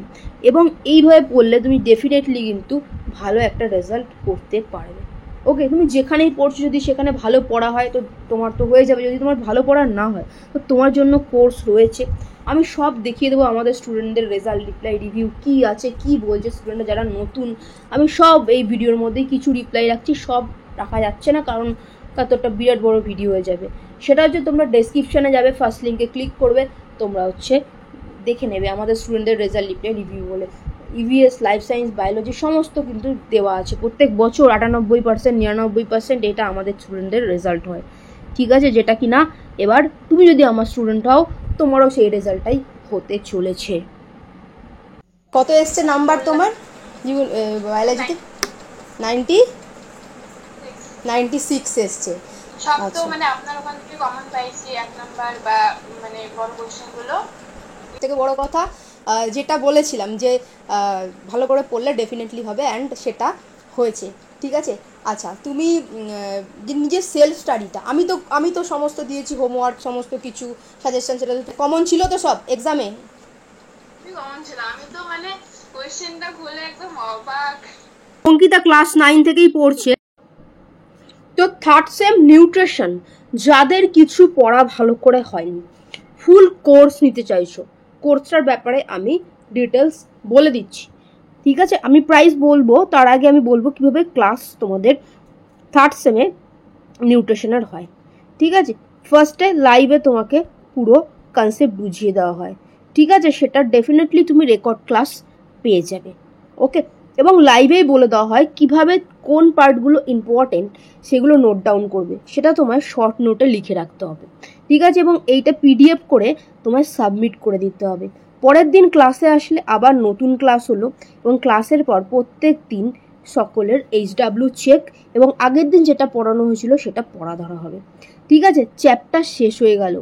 এবং এইভাবে পড়লে তুমি ডেফিনেটলি কিন্তু ভালো একটা রেজাল্ট করতে পারবে। ওকে, তুমি যেখানেই পড়ছো, যদি সেখানে ভালো পড়া হয় তো তোমার তো হয়ে যাবে। যদি তোমার ভালো পড়া না হয় তো তোমার জন্য কোর্স রয়েছে, আমি সব দেখিয়ে দেবো। আমাদের স্টুডেন্টদের রেজাল্ট, রিপ্লাই, রিভিউ কী আছে, কী বলছে স্টুডেন্টরা যারা নতুন, আমি সব এই ভিডিওর মধ্যেই কিছু রিপ্লাই রাখছি, সব রাখা যাচ্ছে না কারণ তার তো একটা বিরাট বড় ভিডিও হয়ে যাবে। সেটা হচ্ছে তোমরা ডেসক্রিপশানে যাবে, ফার্স্ট লিঙ্কে ক্লিক করবে, তোমরা হচ্ছে দেখে নেবে আমাদের স্টুডেন্টদের রেজাল্ট, রিপ্লাই, রিভিউ বলে ইভিএস, লাইফ সায়েন্স, বায়োলজি সমস্ত কিন্তু দেওয়া আছে। প্রত্যেক বছর 98%, 99% এটা আমাদের স্টুডেন্টদের রেজাল্ট হয়। ঠিক আছে, যেটা কি না এবার তুমি যদি আমার স্টুডেন্ট হও, তোমারও সেই রেজাল্টটাই হতে চলেছে। কত এসছে নাম্বার তোমার বায়োলজিতে? 96 এসছে। সব তো মানে আপনার ওখান থেকে কমন পাইছি 1 নাম্বার বা মানে বড় কোশ্চেনগুলো। থেকে বড় কথা যেটা বলেছিলাম যে ভালো করে পড়লে ডেফিনেটলি হবে, অ্যান্ড সেটা হয়েছে। ঠিক আছে, আচ্ছা তুমি নিজের সেলফ স্টাডিটা, আমি তো সমস্ত দিয়েছি, হোমওয়ার্ক সমস্ত কিছু সাজেশন, সেটা তো কমন ছিল তো সব এক্সামে? কমন ছিল, আমি তো মানে কোশ্চেনটা খুলে একদম অবাক। অঙ্কিতা ক্লাস 9 থেকেই পড়ছে, তো 3rd সেম নিউট্রিশন, যাদের কিছু পড়া ভালো করে হয়নি, ফুল কোর্স নিতে চাইছো, কোর্সটার ব্যাপারে আমি ডিটেলস বলে দিচ্ছি। ঠিক আছে, আমি প্রাইস বলবো, তার আগে আমি বলবো কীভাবে ক্লাস তোমাদের 3rd সেমে নিউট্রিশনের হয়। ঠিক আছে, ফার্স্টে লাইভে তোমাকে পুরো কনসেপ্ট বুঝিয়ে দেওয়া হয়। ঠিক আছে, সেটা ডেফিনেটলি তুমি রেকর্ড ক্লাস পেয়ে যাবে। ওকে, এবং লাইভেই বলে দেওয়া হয় কিভাবে কোন পার্টগুলো ইম্পর্টেন্ট সেগুলো নোট ডাউন করবে, সেটা তোমায় শর্ট নোটে লিখে রাখতে হবে। ঠিক আছে, এবং এইটা পিডিএফ করে তোমায় সাবমিট করে দিতে হবে। পরের দিন ক্লাসে আসলে আবার নতুন ক্লাস হলো, এবং ক্লাসের পর প্রত্যেক দিন সকলের HW চেক এবং আগের দিন যেটা পড়ানো হয়েছিল সেটা পড়া ধরা হবে। ঠিক আছে, চ্যাপ্টার শেষ হয়ে গেল,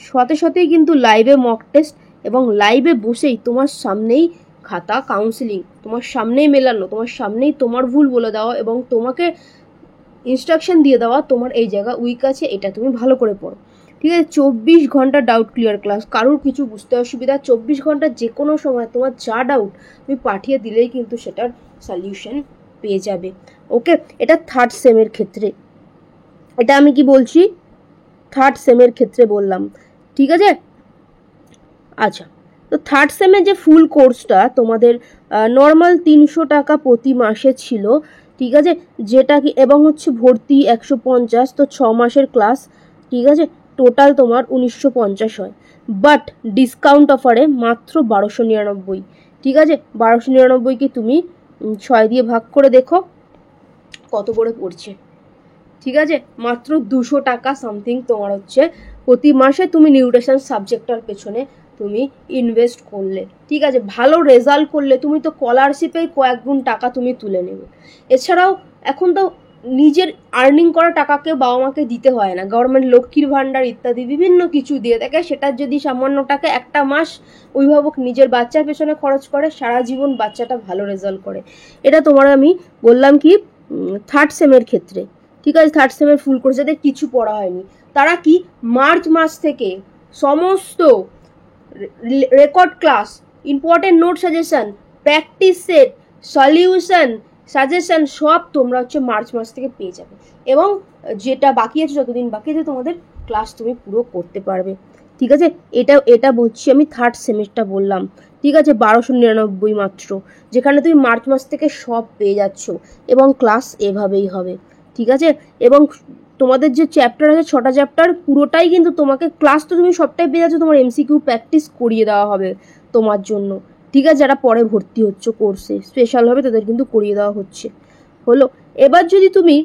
সাথে সাথেই কিন্তু লাইভে মক টেস্ট, এবং লাইভে বসেই তোমার সামনেই খাতা কাউন্সিলিং, তোমার সামনেই মেলানো, তোমার সামনেই তোমার ভুল বলে দেওয়া এবং তোমাকে ইনস্ট্রাকশন দিয়ে দেওয়া, তোমার এই জায়গা উইক আছে, এটা তুমি ভালো করে পড়ো। ঠিক আছে, 24 ঘন্টা ডাউট ক্লিয়ার ক্লাস, কারোর কিছু বুঝতে অসুবিধা 24 ঘন্টা যে কোনো সময় তোমার যা ডাউট তুমি পাঠিয়ে দিলেই কিন্তু সেটার সলিউশন পেয়ে যাবে। ওকে, এটা থার্ড সেমের ক্ষেত্রে, এটা আমি কি বলছি, থার্ড সেমের ক্ষেত্রে বললাম। ঠিক আছে, আচ্ছা, তো থার্ড সেমের যে ফুল কোর্সটা তোমাদের নর্মাল 300 টাকা প্রতি মাসে ছিল। ঠিক আছে, যেটা কি এবং হচ্ছে ভর্তি 150, তো 6 মাসের ক্লাস। ঠিক আছে, টোটাল তোমার 1950 হয়, বাট ডিসকাউন্ট অফারে মাত্র 1299। ঠিক আছে, 1299 কি তুমি 6 দিয়ে ভাগ করে দেখো কত করে পড়ছে। ঠিক আছে, মাত্র 200 টাকা সামথিং তোমার হচ্ছে প্রতি মাসে তুমি নিউট্রিশন সাবজেক্টটার পেছনে তুমি ইনভেস্ট করলে। ঠিক আছে, ভালো রেজাল্ট করলে তুমি তো স্কলারশিপেই কয়েক গুণ টাকা তুমি তুলে নেবে। এছাড়াও এখন তো নিজের আর্নিং করা টাকাকে বাবা মাকে দিতে হয় না, গভর্নমেন্ট লক্ষ্মীর ভাণ্ডার ইত্যাদি বিভিন্ন কিছু দিয়ে থাকে, সেটার যদি সামান্য টাকা একটা মাস অভিভাবক নিজের বাচ্চার পেছনে খরচ করে, সারা জীবন বাচ্চাটা ভালো রেজাল্ট করে। এটা তোমার আমি বললাম কি থার্ড সেমের ক্ষেত্রে। ঠিক আছে, থার্ড সেমের ফুল কোর্স যাদের কিছু পড়া হয়নি তারা কি মার্চ মাস থেকে সমস্ত record class, important note suggestion, practice set, solution, suggestion সব তোমরা হচ্ছে মার্চ মাস থেকে পেয়ে যাবে, এবং যেটা বাকি আছে যতদিন বাকি আছে তোমাদের ক্লাস তুমি পুরো করতে পারবে। ঠিক আছে, এটা বলছি আমি থার্ড সেমিস্টার বললাম। ঠিক আছে, 1299 মাত্র, যেখানে তুমি মার্চ মাস থেকে সব পেয়ে যাচ্ছ, এবং ক্লাস এভাবেই হবে। ঠিক আছে, এবং তোমাদের যে চ্যাপ্টার আছে 6টা চ্যাপ্টার পুরোটাই কিন্তু তোমাকে ক্লাস তো তুমি সবটাই পেয়ে যাচ্ছ, তোমার MCQ প্র্যাকটিস করিয়ে দেওয়া হবে তোমার জন্য। ঠিক আছে, যারা পরে ভর্তি হচ্ছ কোর্সে স্পেশাল হবে তাদের কিন্তু করিয়ে দেওয়া হচ্ছে। হলো, এবার যদি তুমি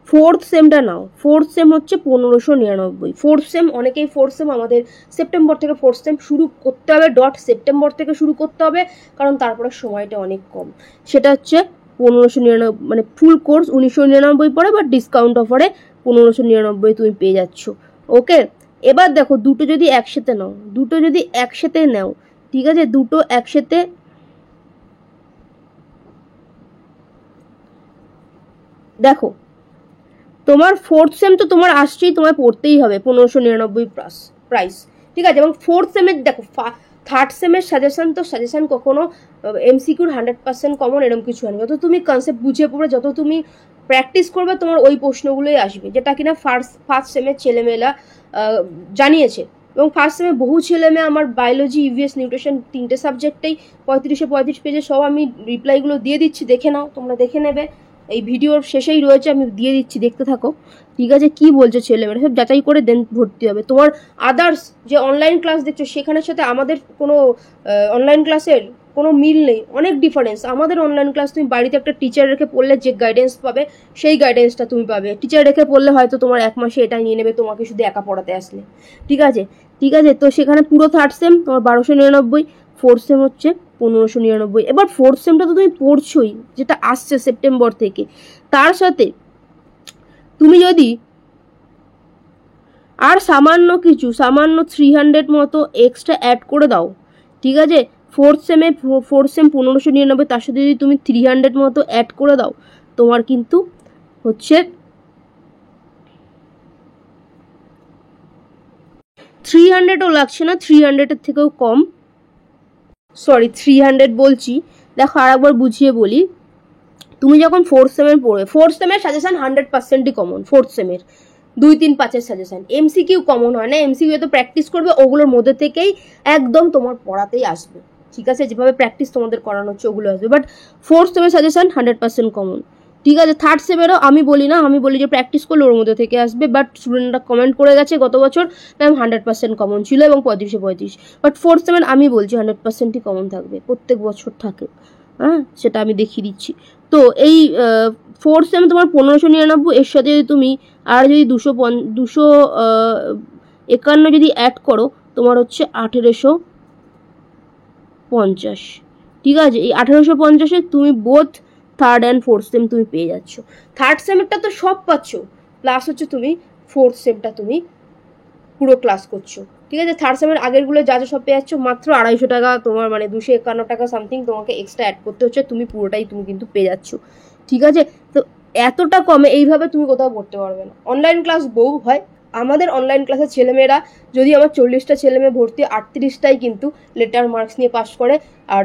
ফোর্থ সেমটা নাও, ফোর্থ সেম হচ্ছে 1599। ফোর্থ সেম অনেকেই ফোর্থ সেম আমাদের সেপ্টেম্বর থেকে ফোর্থ সেম শুরু করতে হবে, সেপ্টেম্বর থেকে শুরু করতে হবে, কারণ তারপরে সময়টা অনেক কম। সেটা হচ্ছে 1599, মানে ফুল কোর্স 1999 পড়ে, বাট ডিসকাউন্ট অফারে 1599 তুমি পেয়ে যাচ্ছ। ওকে, এবার দেখো দুটো যদি একসাথে নাও, ঠিক আছে, দুটো একসাথে দেখো, তোমার ফোর্থ সেম তো তোমার আসছেই, তোমায় পড়তেই হবে 1599 প্রাইস। ঠিক আছে, এবং ফোর্থ সেমের দেখো থার্ড সেমের সাজেশন কখনো MCQর 100% কমন এরকম কিছু হয় না। যত তুমি কনসেপ্ট বুঝে পড়বে, যত তুমি প্র্যাকটিস করবে, তোমার ওই প্রশ্নগুলোই আসবে, যেটা কিনা ফার্স্ট সেমের ছেলেমেয়েরা জানিয়েছে। এবং ফার্স্ট সেমে বহু ছেলেমেয়ে আমার বায়োলজি, EVS, নিউট্রিশন 3টে সাবজেক্টেই 35 পেজে সব আমি রিপ্লাইগুলো দিয়ে দিচ্ছি, দেখে নাও, তোমরা দেখে নেবে, এই ভিডিওর শেষেই রয়েছে, আমি দিয়ে দিচ্ছি, দেখতে থাকো। ঠিক আছে, কি বলছে ছেলেমেয়েরা সব যাচাই করে দেন ভর্তি হবে। তোমার আদার্স যে অনলাইন ক্লাস দেখছো সেখানের সাথে আমাদের কোনো অনলাইন ক্লাসের কোনো মিল নেই, অনেক ডিফারেন্স। আমাদের অনলাইন ক্লাস তুমি বাড়িতে একটা টিচার রেখে পড়লে যে গাইডেন্স পাবে সেই গাইডেন্সটা তুমি পাবে, টিচার রেখে পড়লে হয়তো তোমার এক মাসে এটাই নিয়ে নেবে তোমাকে শুধু একা পড়াতে আসলে। ঠিক আছে, তো সেখানে পুরো থার্ড সেম তোমার 1299, ফোর্থ সেম হচ্ছে 1599। এবার ফোর্থ সেমটা তো তুমি পড়ছোই, যেটা আসছে সেপ্টেম্বর থেকে, তার সাথে তুমি যদি আর সামান্য 300 মতো এক্সট্রা অ্যাড করে দাও। ঠিক আছে, ফোর্থ সেম 1599, তার সাথে যদি তুমি 300 মতো অ্যাড করে দাও, তোমার কিন্তু হচ্ছে 300ও লাগছে না, 300-এর থেকেও কম, সরি 300 বলছি। দেখো আরেকবার বুঝিয়ে বলি, তুমি যখন ফোর্থ সেমের পড়বে, ফোর্থ সেমের সাজেশন 100%ই কমন, ফোর্থ সেমের 2-3-5-এর সাজেশন, MCQ কমন হয় না, MCQ তো প্র্যাকটিস করবে, ওগুলোর মধ্যে থেকেই একদম তোমার পড়াতেই আসবে। ঠিক আছে, যেভাবে প্র্যাকটিস তোমাদের করানো হচ্ছে ওগুলো আসবে, বাট ফোর্থ সেমের সাজেশন 100% কমন। ঠিক আছে, থার্ড সেমেরও আমি বলি না, আমি বলি যে প্র্যাকটিস করলে ওর মধ্যে থেকে আসবে, বাট স্টুডেন্টরা কমেন্ট করে গেছে গত বছর ম্যাম 100% কমন ছিল এবং 35-35, বাট ফোর্থ সেমের আমি বলছি 100%ই কমন থাকবে, প্রত্যেক বছর থাকে। হ্যাঁ, সেটা আমি দেখিয়ে দিচ্ছি। তো এই ফোর্থ সেম তোমার 1599, এর সাথে যদি তুমি আর যদি 200 51 যদি অ্যাড করো তোমার হচ্ছে 1850। ঠিক আছে, এই 1850-এ তুমি both third and fourth sem তুমি পেয়ে যাচ্ছ। থার্ড সেমেরটা তো সব পাচ্ছ, প্লাস হচ্ছে তুমি ফোর্থ সেমটা তুমি পুরো ক্লাস করছো। ঠিক আছে, থার্ড সেমের আগেরগুলো যা যা সব পেয়ে যাচ্ছ, মাত্র 250 টাকা তোমার, মানে 251 টাকা সামথিং তোমাকে এক্সট্রা অ্যাড করতে হচ্ছে, তুমি পুরোটাই তুমি কিন্তু পেয়ে যাচ্ছ। ঠিক আছে, তো এতটা কমে এইভাবে তুমি কোথাও পড়তে পারবে না। অনলাইন ক্লাস বহু হয়, আমাদের অনলাইন ক্লাসের ছেলেমেয়েরা, যদি আমার 40টা ছেলেমেয়ে ভর্তি, 38টাই কিন্তু লেটার মার্কস নিয়ে পাস করে। আর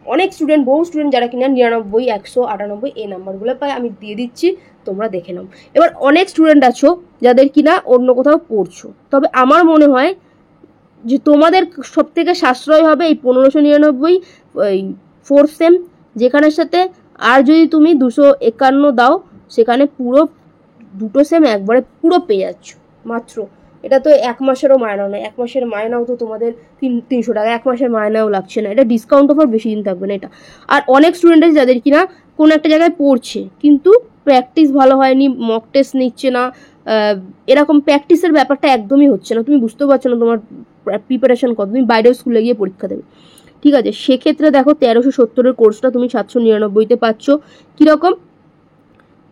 অনেক স্টুডেন্ট, বহু স্টুডেন্ট যারা কিনা 99, 198 এই নাম্বারগুলো পায়, আমি দিয়ে দিচ্ছি, তোমরা দেখে নাও। এবার অনেক স্টুডেন্ট আছো যাদের কিনা অন্য কোথাও পড়ছো, তবে আমার মনে হয় যে তোমাদের সব থেকে সাশ্রয় হবে এই 1599 ওই ফোর্থ সেম, যেখানের সাথে আর যদি তুমি 251 দাও, সেখানে পুরো দুটো সেম একবারে পুরো পেয়ে যাচ্ছ মাত্র। এটা তো 1 মাসেরও মায়না নয়, 1 মাসের মায়নাও তো তোমাদের 300 টাকা, 1 মাসের মায়নাও লাগছে না। এটা ডিসকাউন্ট অফার, বেশি দিন থাকবে না এটা। আর অনেক স্টুডেন্ট আছে যাদের কিনা কোনো একটা জায়গায় পড়ছে, কিন্তু প্র্যাকটিস ভালো হয়নি, মক টেস্ট নিচ্ছে না, এরকম প্র্যাকটিসের ব্যাপারটা একদমই হচ্ছে না, তুমি বুঝতেও পারছো না তোমার প্রিপারেশন কত, তুমি বাইরেও স্কুলে গিয়ে পরীক্ষা দেবে। ঠিক আছে, সেক্ষেত্রে দেখো 1370-এর কোর্সটা তুমি 799-তে পাচ্ছ। কীরকম?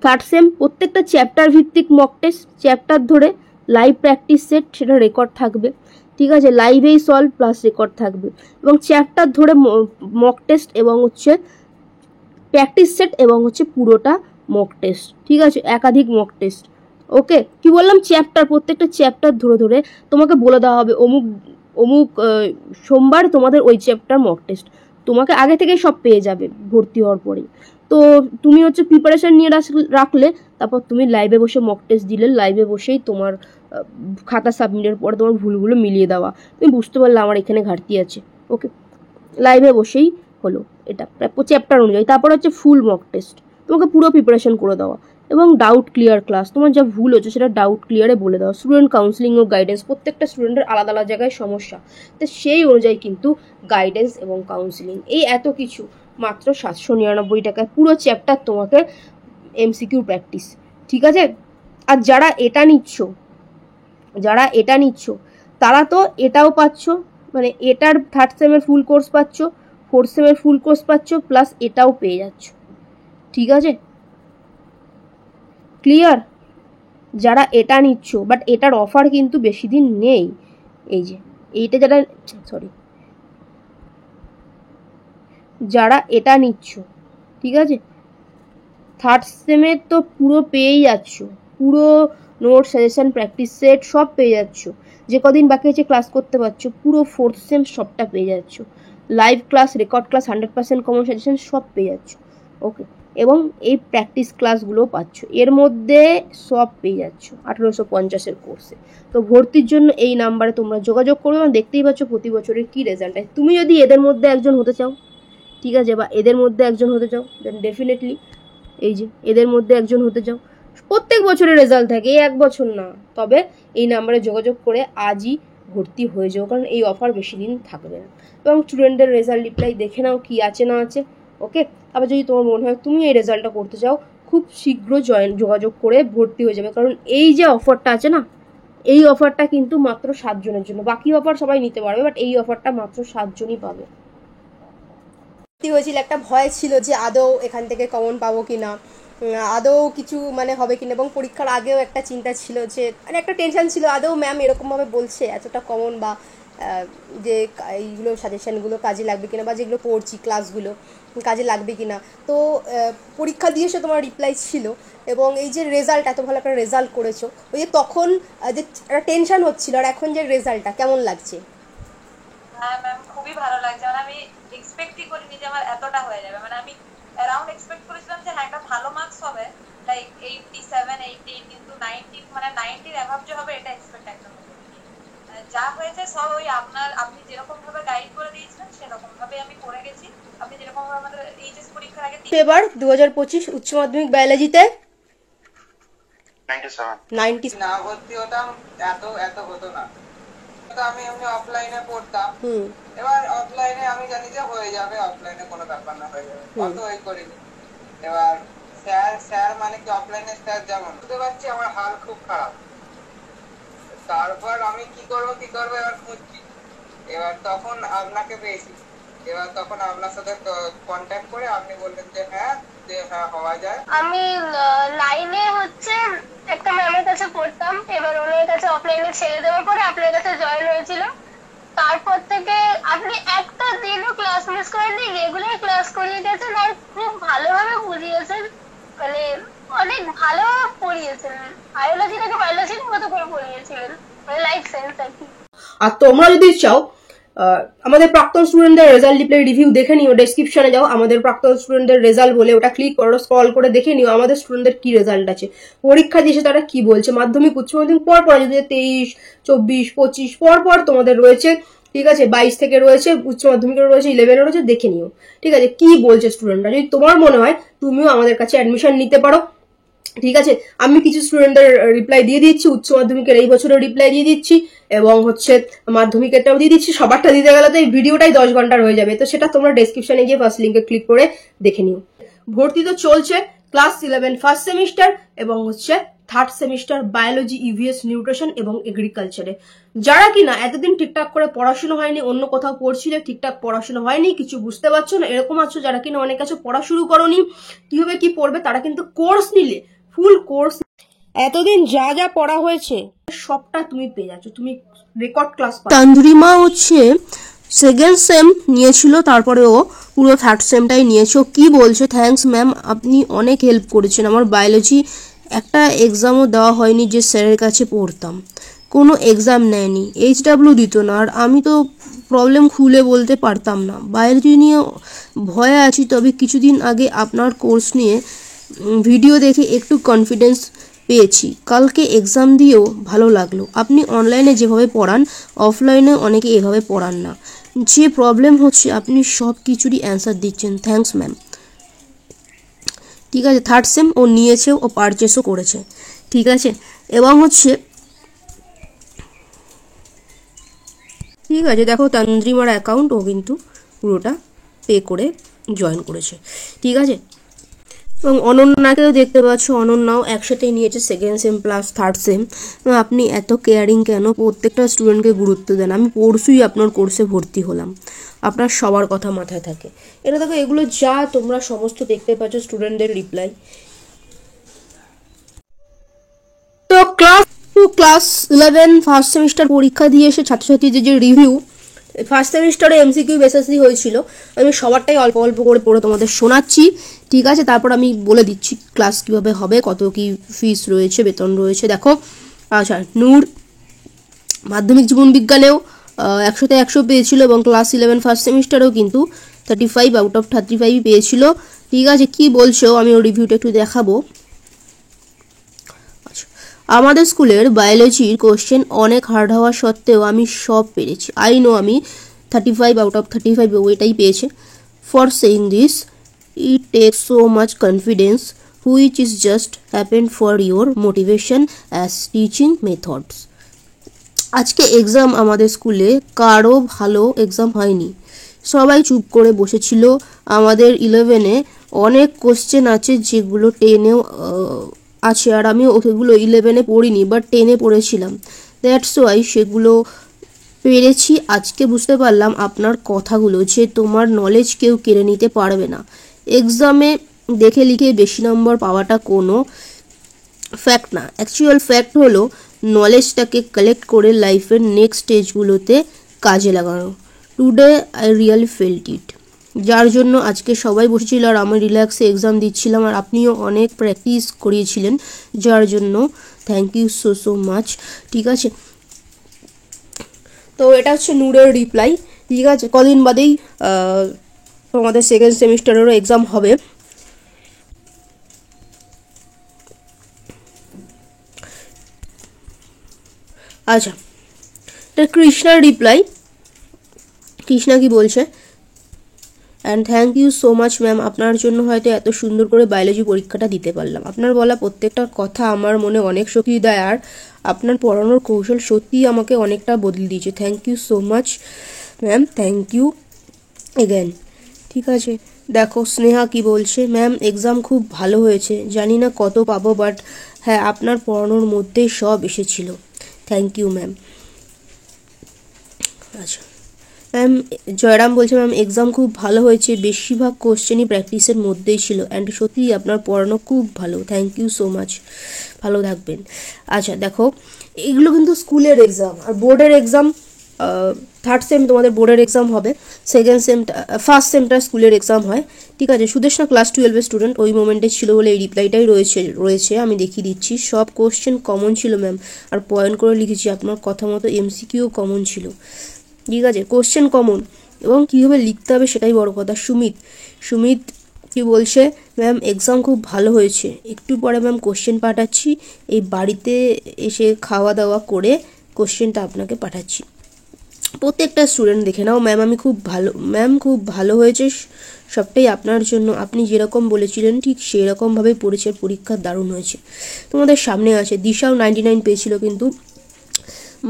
থার্ড সেম প্রত্যেকটা চ্যাপ্টার ভিত্তিক মক টেস্ট, চ্যাপ্টার ধরে লাইভ প্র্যাকটিস সেট, সেটা রেকর্ড থাকবে। ঠিক আছে, লাইভেই সলভ প্লাস রেকর্ড থাকবে, এবং চ্যাপ্টার ধরে মক টেস্ট এবং হচ্ছে প্র্যাকটিস সেট এবং হচ্ছে পুরোটা মক টেস্ট। ঠিক আছে, একাধিক মক টেস্ট। ওকে, কি বললাম, চ্যাপ্টার, প্রত্যেকটা চ্যাপ্টার ধরে ধরে তোমাকে বলে দেওয়া হবে অমুক অমুক সোমবার তোমাদের ওই চ্যাপ্টার মক টেস্ট, তোমাকে আগে থেকেই সব পেয়ে যাবে ভর্তি হওয়ার পরেই। তো তুমি হচ্ছে প্রিপারেশন নিয়ে রাখলে, তারপর তুমি লাইভে বসে মক টেস্ট দিলে, লাইভে বসেই তোমার খাতা সাবমিটের পরে তোমার ভুলগুলো মিলিয়ে দেওয়া, তুমি বুঝতে পারলে আমার এখানে ঘাটতি আছে। ওকে, লাইভে বসেই হলো এটা চ্যাপ্টার অনুযায়ী। তারপর হচ্ছে ফুল মক টেস্ট, তোমাকে পুরো প্রিপারেশন করে দেওয়া, এবং ডাউট ক্লিয়ার ক্লাস, তোমার যা ভুল হচ্ছে সেটা ডাউট ক্লিয়ারে বলে দেওয়া, স্টুডেন্ট কাউন্সিলিং ও গাইডেন্স, প্রত্যেকটা স্টুডেন্টের আলাদা আলাদা জায়গায় সমস্যা, তো সেই অনুযায়ী কিন্তু গাইডেন্স এবং কাউন্সিলিং, এই এত কিছু মাত্র 799 টাকায় পুরো চ্যাপ্টার তোমাকে এমসিকিউ প্র্যাকটিস। ঠিক আছে, আর যারা এটা নিচ্ছ তারা তো এটাও পাচ্ছ, মানে এটার থার্ড সেমের ফুল কোর্স পাচ্ছ, ফোর্থ সেমের ফুল কোর্স পাচ্ছ, প্লাস এটাও পেয়ে যাচ্ছ। ঠিক আছে, ক্লিয়ার? যারা এটা নিচ্ছ, বাট এটার অফার কিন্তু বেশি দিন নেই। এই যে এইটা যারা এটা নিচ্ছ, ঠিক আছে, থার্ড সেমের তো পুরো পেয়েই যাচ্ছ, পুরো নোট, সাজেশন, প্র্যাকটিস সেট সব পেয়ে যাচ্ছ, যে কদিন বাকি আছে ক্লাস করতে পারছো, পুরো ফোর্থ সেম সবটা পেয়ে যাচ্ছ, live class, record class, 100% common suggestion সব পেয়ে যাচ্ছ। ওকে, এবং এই প্র্যাকটিস ক্লাসগুলোও পাচ্ছ, এর মধ্যে সব পেয়ে যাচ্ছ 1850-এর কোর্সে। তো ভর্তির জন্য এই নাম্বারে তোমরা যোগাযোগ করবে, এবং দেখতেই পাচ্ছ প্রতি বছরের কী রেজাল্ট হয়। তুমি যদি এদের মধ্যে একজন হতে চাও, ঠিক আছে, বা এদের মধ্যে একজন হতে চাও, দেন ডেফিনেটলি এই যে এদের মধ্যে একজন হতে চাও, প্রত্যেক বছরের রেজাল্ট থাকে, এই 1 বছর না, তবে এই নাম্বারে যোগাযোগ করে আজই ভর্তি হয়ে যাও, কারণ এই অফার বেশি দিন থাকবে না। এবং স্টুডেন্টদের রেজাল্ট রিপ্লাই দেখে নাও কি আছে না আছে। ওকে, আবার যদি তোমার মনে হয় তুমি এই রেজাল্টটা করতে চাও, খুব শীঘ্র যোগাযোগ করে ভর্তি হয়ে যাবে, কারণ এই যে অফারটা আছে না, এই অফারটা কিন্তু মাত্র 7 জনের জন্য, বাকি অফার সবাই নিতে পারবে, বাট এই অফারটা মাত্র 7 জনই পাবে। হয়েছিল একটা ভয় ছিল যে আদৌ এখান থেকে কমন পাবো কিনা, আদৌ কিছু মানে হবে কিনা, এবং পরীক্ষার আগেও একটা চিন্তা ছিল যে, মানে একটা টেনশন ছিল, আদৌ ম্যাম এরকমভাবে বলছে এতটা কমন, বা যে এইগুলো সাজেশনগুলো কাজে লাগবে কিনা, বা যেগুলো পড়ছি ক্লাসগুলো কাজে লাগবে কিনা। তো পরীক্ষা দিয়ে এসে তোমার রিপ্লাই ছিল, এবং এই যে রেজাল্ট, এত ভালো একটা রেজাল্ট করেছো, ওই যে তখন যে একটা টেনশন হচ্ছিল, আর এখন যে রেজাল্টটা কেমন লাগছে? হ্যাঁ ম্যাম, খুবই ভালো লাগছে, মানে আমি এক্সপেক্টই করিনি যে আমার এতটা হয়ে যাবে, মানে আমি অ্যারাউন্ড এক্সপেক্ট করেছিলাম যে হ্যাঁ একটা ভালো মার্কস হবে, লাইক 87, 88, কিন্তু 90, মানে 90-র অ্যাভাব যে হবে এটা এক্সপেক্ট একদম করিনি। যা হয়েছে সব ওই আপনি যেরকম ভাবে গাইড করে দিয়েছিলেন সেরকম ভাবে আমি করে গেছি। আপনি যেরকম ভাবে আমাদের এইচএস পরীক্ষার আগে এবার 2025 উচ্চ মাধ্যমিক বায়োলজিতে 90 না ভর্তি হতাম, এত হতো না, তো আমি এমনি অফলাইনে পড়তাম। এবার অফলাইনে আমি জানি যে হয়ে যাবে, অফলাইনে কোনো ব্যাপার না, হয়ে যাবে, অত এই করিনি। এবার স্যার মানে কি, অফলাইনে স্যার যেমন বুঝতে পারছি আমার হাল খুব খারাপ, তারপর আমি কি করবো এবার খুঁজছি, এবার তখন আপনাকে পেয়েছি। এবার তখন আপনার সাথে কন্ট্যাক্ট করে আপনি বললেন যে হ্যাঁ হওয়া যায়। আমি লাইনে হচ্ছে একটা ম্যামের কাছে পড়তাম, এবার ওনার কাছে অফলাইনে ছেড়ে দেওয়ার পরে আপনার কাছে জয়েন হয়েছিল। তারপর থেকে আপনি একটা দিনও ক্লাস মিস করেননি, রেগুলার ক্লাস করিয়ে গেছেন আর খুব ভালোভাবে বুঝিয়েছেন, মানে অনেক ভালো পড়িয়েছেন। বায়োলজিটাকে বায়োলজির মতো করে পড়িয়েছিলেন, মানে লাইফ সায়েন্স আর কি। আর তোমরা যদি চাও আমাদের প্রাক্তন স্টুডেন্টদের রেজাল্ট রিপ্লাই রিভিউ দেখে নিও, ডেসক্রিপশনে যাও, আমাদের প্রাক্তন স্টুডেন্টদের রেজাল্ট বলে ওটা ক্লিক করো, স্ক্রল করে দেখে নিও আমাদের স্টুডেন্টদের কি রেজাল্ট আছে, পরীক্ষা দিয়েছে তারা কি বলছে, মাধ্যমিক উচ্চ মাধ্যমিক পর 23, 24, 25 পর তোমাদের রয়েছে, ঠিক আছে, 22 থেকে রয়েছে, উচ্চ মাধ্যমিকের রয়েছে, 11 রয়েছে, দেখে নিও, ঠিক আছে, কি বলছে স্টুডেন্টরা। যদি তোমার মনে হয় তুমিও আমাদের কাছে অ্যাডমিশন নিতে পারো, ঠিক আছে, আমি কিছু স্টুডেন্টদের রিপ্লাই দিয়ে দিচ্ছি, উচ্চ মাধ্যমিকের এই বছরের রিপ্লাই দিয়ে দিচ্ছি এবং হচ্ছে মাধ্যমিকেরটাও দিয়ে দিচ্ছি। সবারটা দিতে গেলে তো এই ভিডিওটাই 10 ঘন্টার হয়ে যাবে, তো সেটা তোমরা ডেসক্রিপশনে গিয়ে ফার্স্ট লিঙ্কে ক্লিক করে দেখে নিও। ভর্তি তো চলছে, ক্লাস 11 ফার্স্ট সেমিস্টার এবং হচ্ছে third semester biology, EVS, nutrition এবং এগ্রিকালচারে। যারা কিনা এতদিন ঠিকঠাক করে পড়াশোনা হয়নি, অন্য কোথাও পড়ছিলে, ঠিকঠাক পড়াশোনা হয়নি, কিছু বুঝতে পারছো না, এরকম আছো, যারা কিনা অনেক কাছে পড়া শুরু করোনি, কিভাবে কি পড়বে, তারা কিন্তু কোর্স নিলে, ফুল কোর্স এতদিন যা যা পড়া হয়েছে সবটা তুমি পেয়ে যাচ্ছ, তুমি রেকর্ড ক্লাস। তানজুরিমা হচ্ছে সেকেন্ড সেম নিয়েছিল, তারপরে ও পুরো থার্ড সেমটাই নিয়েছে। ও কি বলছে, থ্যাঙ্কস ম্যাম, আপনি অনেক হেল্প করেছেন। আমার বায়োলজি একটা এক্সামও দেওয়া হয়নি, যে স্যারের কাছে পড়তাম কোনো এক্সাম নেয়নি, HW দিত না, আর আমি তো প্রবলেম খুলে বলতে পারতাম না। বায়োলজি নিয়ে ভয়ে আছি, তবে কিছুদিন আগে আপনার কোর্স নিয়ে ভিডিও দেখে একটু কনফিডেন্স পেয়েছি। কালকে এক্সাম দিয়েও ভালো লাগলো। আপনি অনলাইনে যেভাবে পড়ান, অফলাইনে অনেকে এভাবে পড়ান না। যে প্রবলেম হচ্ছে আপনি সব কিছুরই অ্যান্সার দিচ্ছেন। Thanks ma'am. ঠিক আছে, থার্ড সেম ও নিয়েছে, ও পারচেসও করেছে, ঠিক আছে। এবং হচ্ছে ঠিক আছে, দেখো তানজিমার অ্যাকাউন্ট ও কিন্তু পুরোটা পে করে জয়েন করেছে, ঠিক আছে। এবং অনন্যাকেও দেখতে পাচ্ছ, অনন্যাও একসাথেই নিয়েছে second same plus third same. আপনি এত কেয়ারিং কেন, প্রত্যেকটা স্টুডেন্টকে গুরুত্ব দেন। আমি পরশুই আপনার কোর্সে ভর্তি হলাম, আপনার সবার কথা মাথায় থাকে। এটা দেখো, এগুলো যা তোমরা সমস্ত দেখতে পাচ্ছ স্টুডেন্টদের রিপ্লাই। তো ক্লাস 11 ফার্স্ট সেমিস্টার পরীক্ষা দিয়ে এসে ছাত্রছাত্রীদের যে রিভিউ, ফার্স্ট সেমিস্টারে MCQ বেসিসই হয়েছিল, আমি সবারটাই অল্প অল্প করে পড়ে তোমাদের শোনাচ্ছি, ঠিক আছে। তারপর আমি বলে দিচ্ছি ক্লাস কীভাবে হবে, কত কি ফিস রয়েছে, বেতন রয়েছে। দেখো, আচ্ছা, নূর মাধ্যমিক জীবন বিজ্ঞানেও 100তে 100 পেয়েছিল এবং ক্লাস 11 ফার্স্ট সেমিস্টারেও কিন্তু 35 আউট অফ 35 পেয়েছিল, ঠিক আছে। কি বলছো আমি ওর রিভিউটা একটু দেখাবো। আমাদের স্কুলের বায়োলজির কোশ্চেন অনেক হার্ড হওয়া সত্ত্বেও আমি সব পেরেছি। আমি 35 আউট অফ 35 ওইটাই পেয়েছে। For saying this it takes so much confidence which is just happen for your motivation as teaching methods. আজকে এক্সাম আমাদের স্কুলে কারো ভালো এক্সাম হয়নি, সবাই চুপ করে বসেছিল। আমাদের 11-এ অনেক কোশ্চেন আছে যেগুলো 10-এও আছে, আর আমি ওগুলো 11-এ পড়িনি, বাট 10-এ পড়েছিলাম। দ্যাটস ওয়াই সেগুলো পেরেছি। আজকে বুঝতে পারলাম আপনার কথাগুলো, যে তোমার নলেজ কেউ কেড়ে নিতে পারবে না। এক্সামে দেখে লিখে বেশি নম্বর পাওয়াটা কোনো ফ্যাক্ট না, অ্যাকচুয়াল ফ্যাক্ট হলো নলেজটাকে কালেক্ট করে লাইফের নেক্সট স্টেজগুলোতে কাজে লাগানো। টুডে আই রিয়েলি ফেল্ট ইট। যার জন্য আজকে সবাই বসেছিল আর আমি রিল্যাক্সে এক্সাম দিচ্ছিলাম, আর আপনিও অনেক প্র্যাকটিস করিয়েছিলেন, যার জন্য থ্যাংক ইউ সো মাচ, ঠিক আছে। তো এটা হচ্ছে নূরের রিপ্লাই, ঠিক আছে। কদিন বাদেই তোমাদের সেকেন্ড সেমিস্টারেরও এক্সাম হবে। আচ্ছা, এটা কৃষ্ণার রিপ্লাই। কৃষ্ণা কি বলছে, and thank you so much ma'am, আপনার জন্য হয়তো এত সুন্দর করে বায়োলজি পরীক্ষাটা দিতে পারলাম। আপনার বলা প্রত্যেকটা কথা আমার মনে অনেক শক্তি দেয়, আর আপনার পড়ানোর কৌশল সত্যিই আমাকে অনেকটা বদলে দিয়েছে। Thank you so much ma'am, thank you again, ঠিক আছে। দেখো স্নেহা কি বলছে, ম্যাম এক্সাম খুব ভালো হয়েছে, জানি না কত পাবো, বাট হ্যাঁ আপনার পড়ানোর মধ্যেই সব এসেছিল। Thank you ma'am. আচ্ছা ম্যাম জয়রাম বলছে ম্যাম এক্সাম খুব ভালো হয়েছে, বেশিরভাগ কোশ্চেনই প্র্যাকটিসের মধ্যেই ছিল অ্যান্ড সত্যিই আপনার পড়ানো খুব ভালো, থ্যাংক ইউ সো মাচ, ভালো থাকবেন। আচ্ছা দেখো এগুলো কিন্তু স্কুলের এক্সাম, আর বোর্ডের এক্সাম থার্ড সেম তোমাদের বোর্ডের এক্সাম হবে, সেকেন্ড সেমটা ফার্স্ট সেমটা স্কুলের এক্সাম হয়, ঠিক আছে। সুদেশনা ক্লাস 12-এর স্টুডেন্ট, ওই মোমেন্টে ছিল বলে এই রিপ্লাইটাই রয়েছে আমি দেখিয়ে দিচ্ছি। সব কোশ্চেন কমন ছিল ম্যাম, আর পয়েন্ট করে লিখেছি, আপনার কথা মতো এমসিকিউ কমন ছিল, ঠিক আছে। কোশ্চেন কমন এবং কীভাবে লিখতে হবে সেটাই বড় কথা। সুমিত কি বলছে ম্যাম এক্সাম খুব ভালো হয়েছে, একটু পরে ম্যাম কোশ্চেন পাঠাচ্ছি, এই বাড়িতে এসে খাওয়া দাওয়া করে কোশ্চেনটা আপনাকে পাঠাচ্ছি। প্রত্যেকটা স্টুডেন্ট দেখে নাও ম্যাম খুব ভালো হয়েছে, সবটাই আপনার জন্য, আপনি যেরকম বলেছিলেন ঠিক সেই রকমভাবেই পড়েছে, পরীক্ষা দারুণ হয়েছে। তোমাদের সামনে আছে দিশাও 99 পেয়েছিল কিন্তু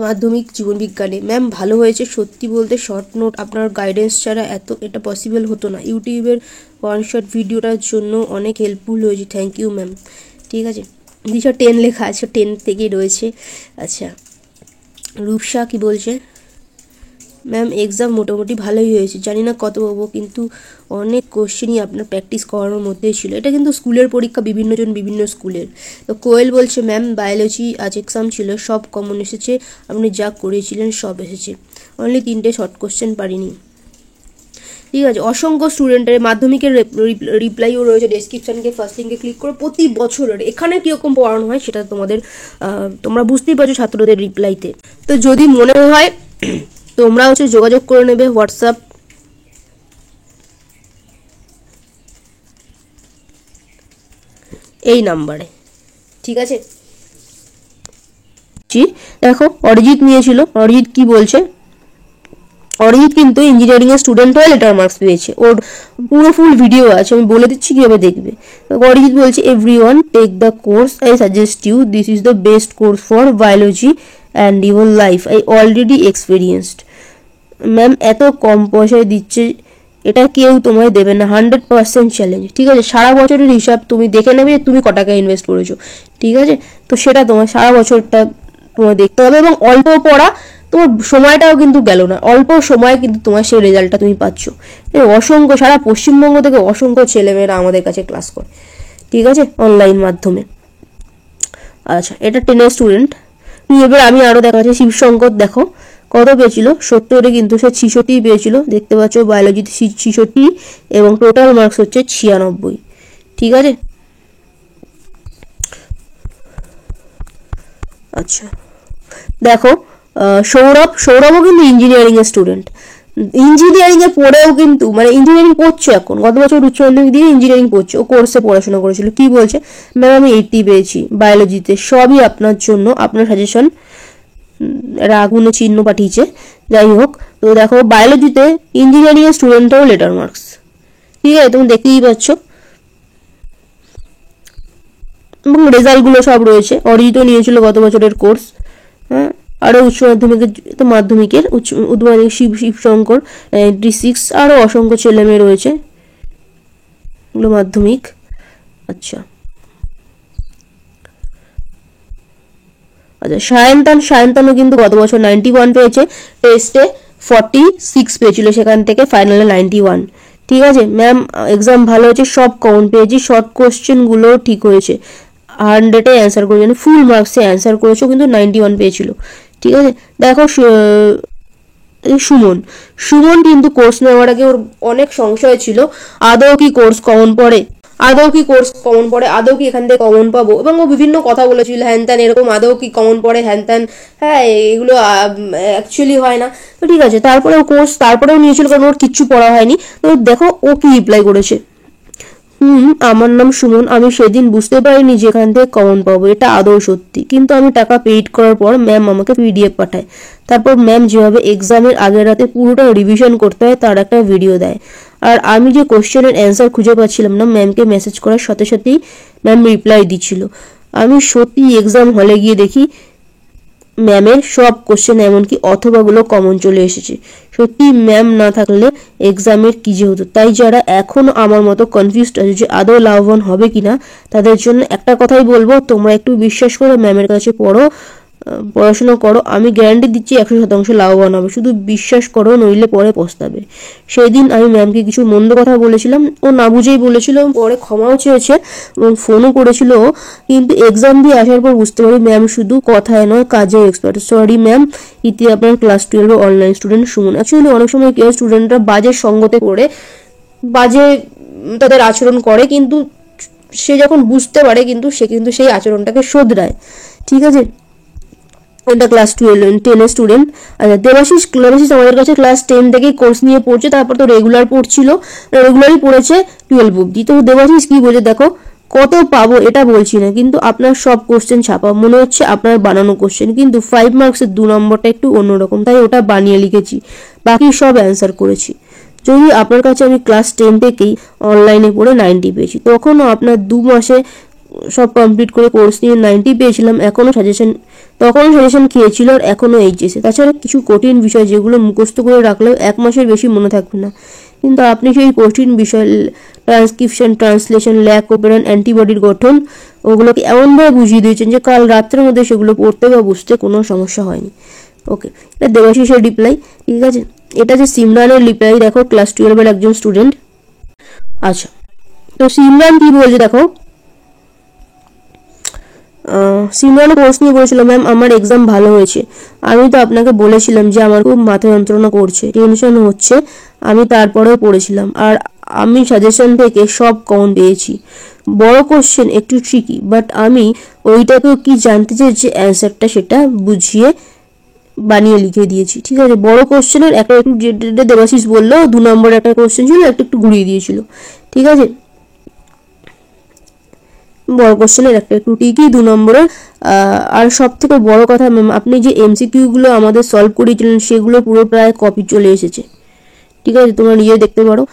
মাধ্যমিক জীবনবিজ্ঞানে। ম্যাম ভালো হয়েছে, সত্যি বলতে শর্ট নোট আপনার গাইডেন্স ছাড়া এটা পসিবল হতো না, ইউটিউবের ওয়ান শট ভিডিওটার জন্য অনেক হেল্পফুল হয়েছে, থ্যাংক ইউ ম্যাম, ঠিক আছে। দিশা 10 লেখা আছে, 10 থেকেই রয়েছে। আচ্ছা রূপসা কি বলছে ম্যাম এক্সাম মোটামুটি ভালোই হয়েছে, জানি না কত পাবো, কিন্তু অনেক কোশ্চেনই আপনার প্র্যাকটিস করানোর মধ্যেই ছিল। এটা কিন্তু স্কুলের পরীক্ষা, বিভিন্ন স্কুলের। তো কোয়েল বলছে ম্যাম বায়োলজি আজ এক্সাম ছিল, সব কমন এসেছে, আপনি যা করেছিলেন সব এসেছে, অনলি 3টে শর্ট কোশ্চেন পারিনি, ঠিক আছে। অসংখ্য স্টুডেন্টের মাধ্যমিকের রিপ্লাইও রয়েছে, ডেসক্রিপশনকে ফার্স্ট লিঙ্কে ক্লিক করে প্রতি বছরের এখানে কীরকম পড়ানো হয় সেটা তোমরা বুঝতেই পারছো ছাত্রদের রিপ্লাইতে। তো যদি মনে হয় তোমরা যোগাযোগ করে নেবে হোয়াটসঅ্যাপ এই নাম্বারে, ঠিক আছে। দেখো অরিজিৎ নিয়েছিল, অরিজিৎ কি বলছে, অরিজিৎ কিন্তু ইঞ্জিনিয়ারিং এর স্টুডেন্ট হয়ে লেটার মার্কস পেয়েছে, ওর পুরো ফুল ভিডিও আছে, আমি বলে দিচ্ছি কিভাবে দেখবে। অরিজিৎ বলছে everyone take the course, I suggest you, this is the best course for biology and your life, I already experienced. Ma'am এত কম পয়সায় দিচ্ছে, এটা কেউ তোমায় দেবে না, 100% চ্যালেঞ্জ, ঠিক আছে। সারা বছরের হিসাব তুমি দেখে নেবে তুমি ক টাকা ইনভেস্ট করেছো, ঠিক আছে। তো সেটা তোমার সারা বছরটা তোমার দেখতে হবে, এবং অল্প পড়া তোমার সময়টাও কিন্তু গেল না, অল্প সময় কিন্তু তোমার সেই রেজাল্টটা তুমি পাচ্ছ। অসংখ্য সারা পশ্চিমবঙ্গ থেকে অসংখ্য ছেলেমেয়েরা আমাদের কাছে ক্লাস করে, ঠিক আছে, অনলাইন মাধ্যমে। আচ্ছা এটা 10-এর স্টুডেন্ট। এবার আমি আরও দেখাচ্ছি শিবশঙ্কর, দেখো কত পেয়েছিল, 70-এ কিন্তু সে 66 পেয়েছিল, দেখতে পাচ্ছ বায়োলজিতে 66 এবং টোটাল মার্কস হচ্ছে 96, ঠিক আছে। আচ্ছা দেখো সৌরভও কিন্তু ইঞ্জিনিয়ারিং এর স্টুডেন্ট, ইঞ্জিনিয়ারিং এ পড়েও কিন্তু মানে ইঞ্জিনিয়ারিং পড়ছে এখন, গত বছর উচ্চ মাধ্যমিক দিয়ে ইঞ্জিনিয়ারিং পড়ছে, ও কোর্সে পড়াশোনা করেছিল। কি বলছে ম্যাম আমি 80 পেয়েছি বায়োলজিতে, সবই আপনার জন্য, আপনার সাজেশন, আগুনে চিহ্ন পাঠিয়েছে, যাই হোক। তো দেখো বায়োলজিতে ইঞ্জিনিয়ারিং এর স্টুডেন্টও লেটার মার্কস, ঠিক আছে, তুমি দেখতেই পাচ্ছ, এবং রেজাল্টগুলো সব রয়েছে। অরিজিৎও নিয়েছিল গত বছরের কোর্স, হ্যাঁ। আরও উচ্চ মাধ্যমিকের শিবশঙ্কর 96, আরও অসংখ্য ছেলে মেয়ে রয়েছে এগুলো মাধ্যমিক। আচ্ছা সায়ন্তানও কিন্তু গত বছর 91 পেয়েছে, টেস্টে 46 পেয়েছিল, সেখান থেকে ফাইনালে 91, ঠিক আছে। ম্যাম এক্সাম ভালো হয়েছে, সব কমন পেয়েছি, শর্ট কোশ্চেনগুলো ঠিক হয়েছে, 100-এ অ্যান্সার করেছে, মানে ফুল মার্কসে অ্যান্সার করেছো, কিন্তু 91 পেয়েছিল, ঠিক আছে। দেখো সুমন কিন্তু কোর্স নেওয়ার আগে ওর অনেক সংশয় ছিল, আদৌ কি কোর্স কমন পড়ে, আদৌ কি এখান থেকে কমন পাবো, এবং ও বিভিন্ন কথা বলেছিল হ্যান ত্যান, এরকম আদৌ কি কমন পড়ে হ্যান ত্যান, হ্যাঁ এগুলো অ্যাকচুয়ালি হয় না। তো ঠিক আছে, তারপরেও নিয়েছিল, কারণ ওর কিচ্ছু পড়া হয়নি। তো দেখো ও কি রিপ্লাই করেছে, আমার নাম সুমন, আমি সেদিন বুঝতে পারিনি যে এখান থেকে কমন পাবো, এটা আদৌ সত্যি, কিন্তু আমি টাকা পেইড করার পর ম্যাম আমাকে PDF পাঠায়, তারপর ম্যাম যেভাবে এক্সামের আগের রাতে পুরোটা রিভিশন করতে হয় তার একটা ভিডিও দেয়, আর আমি যে কোশ্চেনের অ্যান্সার খুঁজে পাচ্ছিলাম না, ম্যামকে মেসেজ করার সাথে সাথেই ম্যাম রিপ্লাই দিচ্ছিল। আমি সত্যি এক্সাম হলে গিয়ে দেখি ম্যামের সব কোশ্চেন এমনকি অথবাগুলো কমন চলে এসেছে। সত্যি ম্যাম না থাকলে এক্সামের কি যে হতো। তাই যারা এখনো আমার মতো কনফিউজড আছে যে আদৌ লাভবান হবে কিনা, তাদের জন্য একটা কথাই বলবো, তোমরা একটু বিশ্বাস করে ম্যামের কাছে পড়ো, পড়াশোনা করো, আমি গ্যারান্টি দিচ্ছি 100% লাভবান হবে, শুধু বিশ্বাস করো, নইলে পরে পস্তাবে। সেই দিন আমি ম্যামকে কিছু মন্দ কথা বলেছিলাম, ও না বুঝেই বলেছিল, পরে ক্ষমাও চেয়েছে এবং ফোনও করেছিল, কিন্তু এক্সাম দিয়ে আসার পর বুঝতে পারি ম্যাম শুধু কথায় নয় কাজে এক্সপার্ট। সরি ম্যাম, ইতি আপনার class 12 online student Suman. Actually অনেক সময় কি হয়, স্টুডেন্টরা বাজে সঙ্গতে করে বাজে তাদের আচরণ করে, কিন্তু সে যখন বুঝতে পারে কিন্তু সে কিন্তু সেই আচরণটাকে শোধরায়। ঠিক আছে, এটা ক্লাস 10-এর স্টুডেন্ট। আচ্ছা, দেবাশিস আমাদের কাছে ক্লাস 10 থেকেই কোর্স নিয়ে পড়ছে, তারপর তো রেগুলার পড়ছিল, রেগুলারই পড়েছে 12 অব্দি। তো দেবাশিস কি বলছে দেখো, কত পাবো এটা বলছি না, কিন্তু আপনার সব কোশ্চেন ছাপা মনে হচ্ছে আপনার বানানো কোশ্চেন, কিন্তু 5 মার্কসের 2 নম্বরটা একটু অন্যরকম, তাই ওটা বানিয়ে লিখেছি, বাকি সব অ্যান্সার করেছি। যদি আপনার কাছে আমি ক্লাস 10 থেকেই অনলাইনে পড়ে 90 পেয়েছি, তখনও আপনার 2 মাসে সব কমপ্লিট করে কোর্স নিয়ে 90 পেয়েছিলাম, তখনও সাজেশন খেয়েছিল, আর এখনও এইচএসে। তাছাড়া কিছু কঠিন বিষয় যেগুলো মুখস্থ করে রাখলেও 1 মাসের বেশি মনে থাকবে না, কিন্তু আপনি সেই কঠিন বিষয় ট্রান্সক্রিপশন, ট্রান্সলেশন, ল্যাক ওপেরান, অ্যান্টিবডির গঠন, ওগুলোকে এমনভাবে বুঝিয়ে দিয়েছেন যে কাল রাত্রের মধ্যে সেগুলো পড়তে বা বুঝতে কোনো সমস্যা হয়নি। ওকে, এটা দেবাশিসের রিপ্লাই। ঠিক আছে, এটা যে সিমরানের রিপ্লাই, দেখো ক্লাস 12-এর একজন স্টুডেন্ট। আচ্ছা, তো সিমরান কি বলছে দেখো, সিমরান কোর্স নিয়ে বলেছিল, ম্যাম আমার এক্সাম ভালো হয়েছে, আমি তো আপনাকে বলেছিলাম যে আমার খুব মাথা যন্ত্রণা করছে, টেনশন হচ্ছে, আমি তারপরেও পড়েছিলাম, আর আমি সাজেশন থেকে সব কমন পেয়েছি। বড় কোশ্চেন একটু ট্রিকি, বাট আমি ওইটাকেও কি জানতে চেয়েছি অ্যান্সারটা, সেটা বুঝিয়ে বানিয়ে লিখে দিয়েছি। ঠিক আছে, বড় কোশ্চেনের একটা একটু যেটা দেবাশিস বললো 2 নম্বর একটা কোশ্চেন ছিল, একটু একটু ঘুরিয়ে দিয়েছিল। ঠিক আছে, বড় কোশ্চেনের একটা একটু ঠিকই 2 নম্বরের। আর সব থেকে বড় কথা ম্যাম, আপনি যে এমসিকিউগুলো আমাদের সলভ করিয়েছিলেন সেগুলো পুরো প্রায় কপি চলে এসেছে। ঠিক আছে, তোমরা নিজে দেখতে পারো।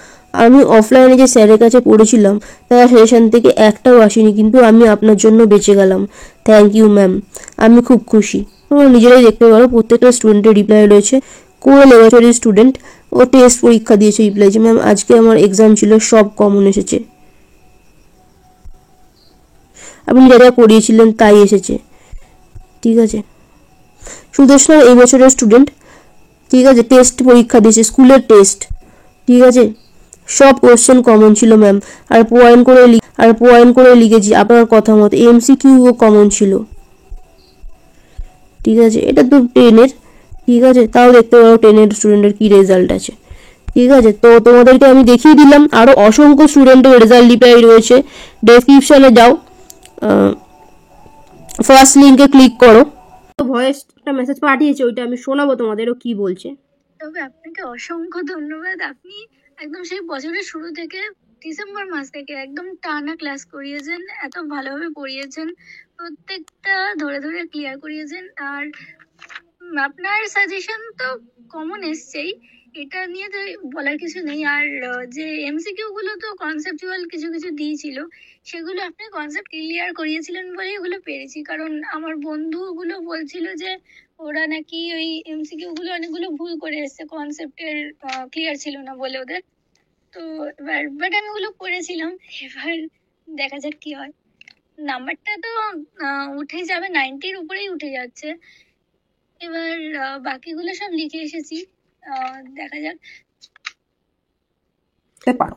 আমি অফলাইনে যে স্যারের কাছে পড়েছিলাম তার সেশন থেকে একটাও আসেনি, কিন্তু আমি আপনার জন্য বেঁচে গেলাম, থ্যাংক ইউ ম্যাম, আমি খুব খুশি। তোমরা নিজেরাই দেখতে পারো, প্রত্যেকটা স্টুডেন্টের রিপ্লাই রয়েছে। কোয়েল এবছরের স্টুডেন্ট, ও টেস্ট পরীক্ষা দিয়েছে, রিপ্লাই যে ম্যাম আজকে আমার এক্সাম ছিল, সব কমন এসেছে, আপনি যেটা করিয়েছিলেন তাই এসেছে। ঠিক আছে, সুদেশনা এই বছরের স্টুডেন্ট। ঠিক আছে, টেস্ট পরীক্ষা দিয়েছে, স্কুলের টেস্ট। ঠিক আছে, সব কোশ্চেন কমন ছিল ম্যাম, আর পয়েন্ট করে লিখেছি আপনার কথা মতো, এমসিকিউও কমন ছিল। ঠিক আছে, এটা তো 10-এর। ঠিক আছে, তাও দেখতে পারো 10-এর স্টুডেন্টের কি রেজাল্ট আছে। ঠিক আছে, তো তোমাদেরকে আমি দেখিয়ে দিলাম, আরো অসংখ্য স্টুডেন্টের রেজাল্ট রিপ্লাই রয়েছে, ডেসক্রিপশনে যাও, ফার্স্ট লিঙ্কে ক্লিক করো। ভয়েস একটা মেসেজ পাঠিয়েছে, ওইটা আমি শোনাবো তোমাদেরও কি বলছে। তবে আপনাকে অসংখ্য ধন্যবাদ, আপনি একদম সেই বছরের শুরু থেকে ডিসেম্বর মাস থেকে একদম টানা ক্লাস করিয়েছেন, এত ভালোভাবে পড়িয়েছেন, প্রত্যেকটা ধরে ধরে ক্লিয়ার করিয়েছেন। আর আপনার সাজেশন তো কমন এসছেই, এটা নিয়ে তো বলার কিছু নেই। আর যে এমসিকিউ গুলো তো কনসেপচুয়াল কিছু কিছু দিয়েছিল, সেগুলো আপনি কনসেপ্ট ক্লিয়ার করিয়েছিলেন বলেই ওগুলো পেরেছি। কারণ আমার বন্ধুগুলো বলছিল যে ওরা নাকি ওই এমসিকিউ গুলো অনেকগুলো ভুল করে এসছে, কনসেপ্টের ক্লিয়ার ছিল না বলে ওদের। তো এবার বাট আমি ওগুলো করেছিলাম, এবার দেখা যাক কি হয়। নাম্বারটা তো উঠে যাবে, 90-র উপরেই উঠে যাচ্ছে। এবার বাকিগুলো সব লিখে এসেছি, দেখা যাক। পারো।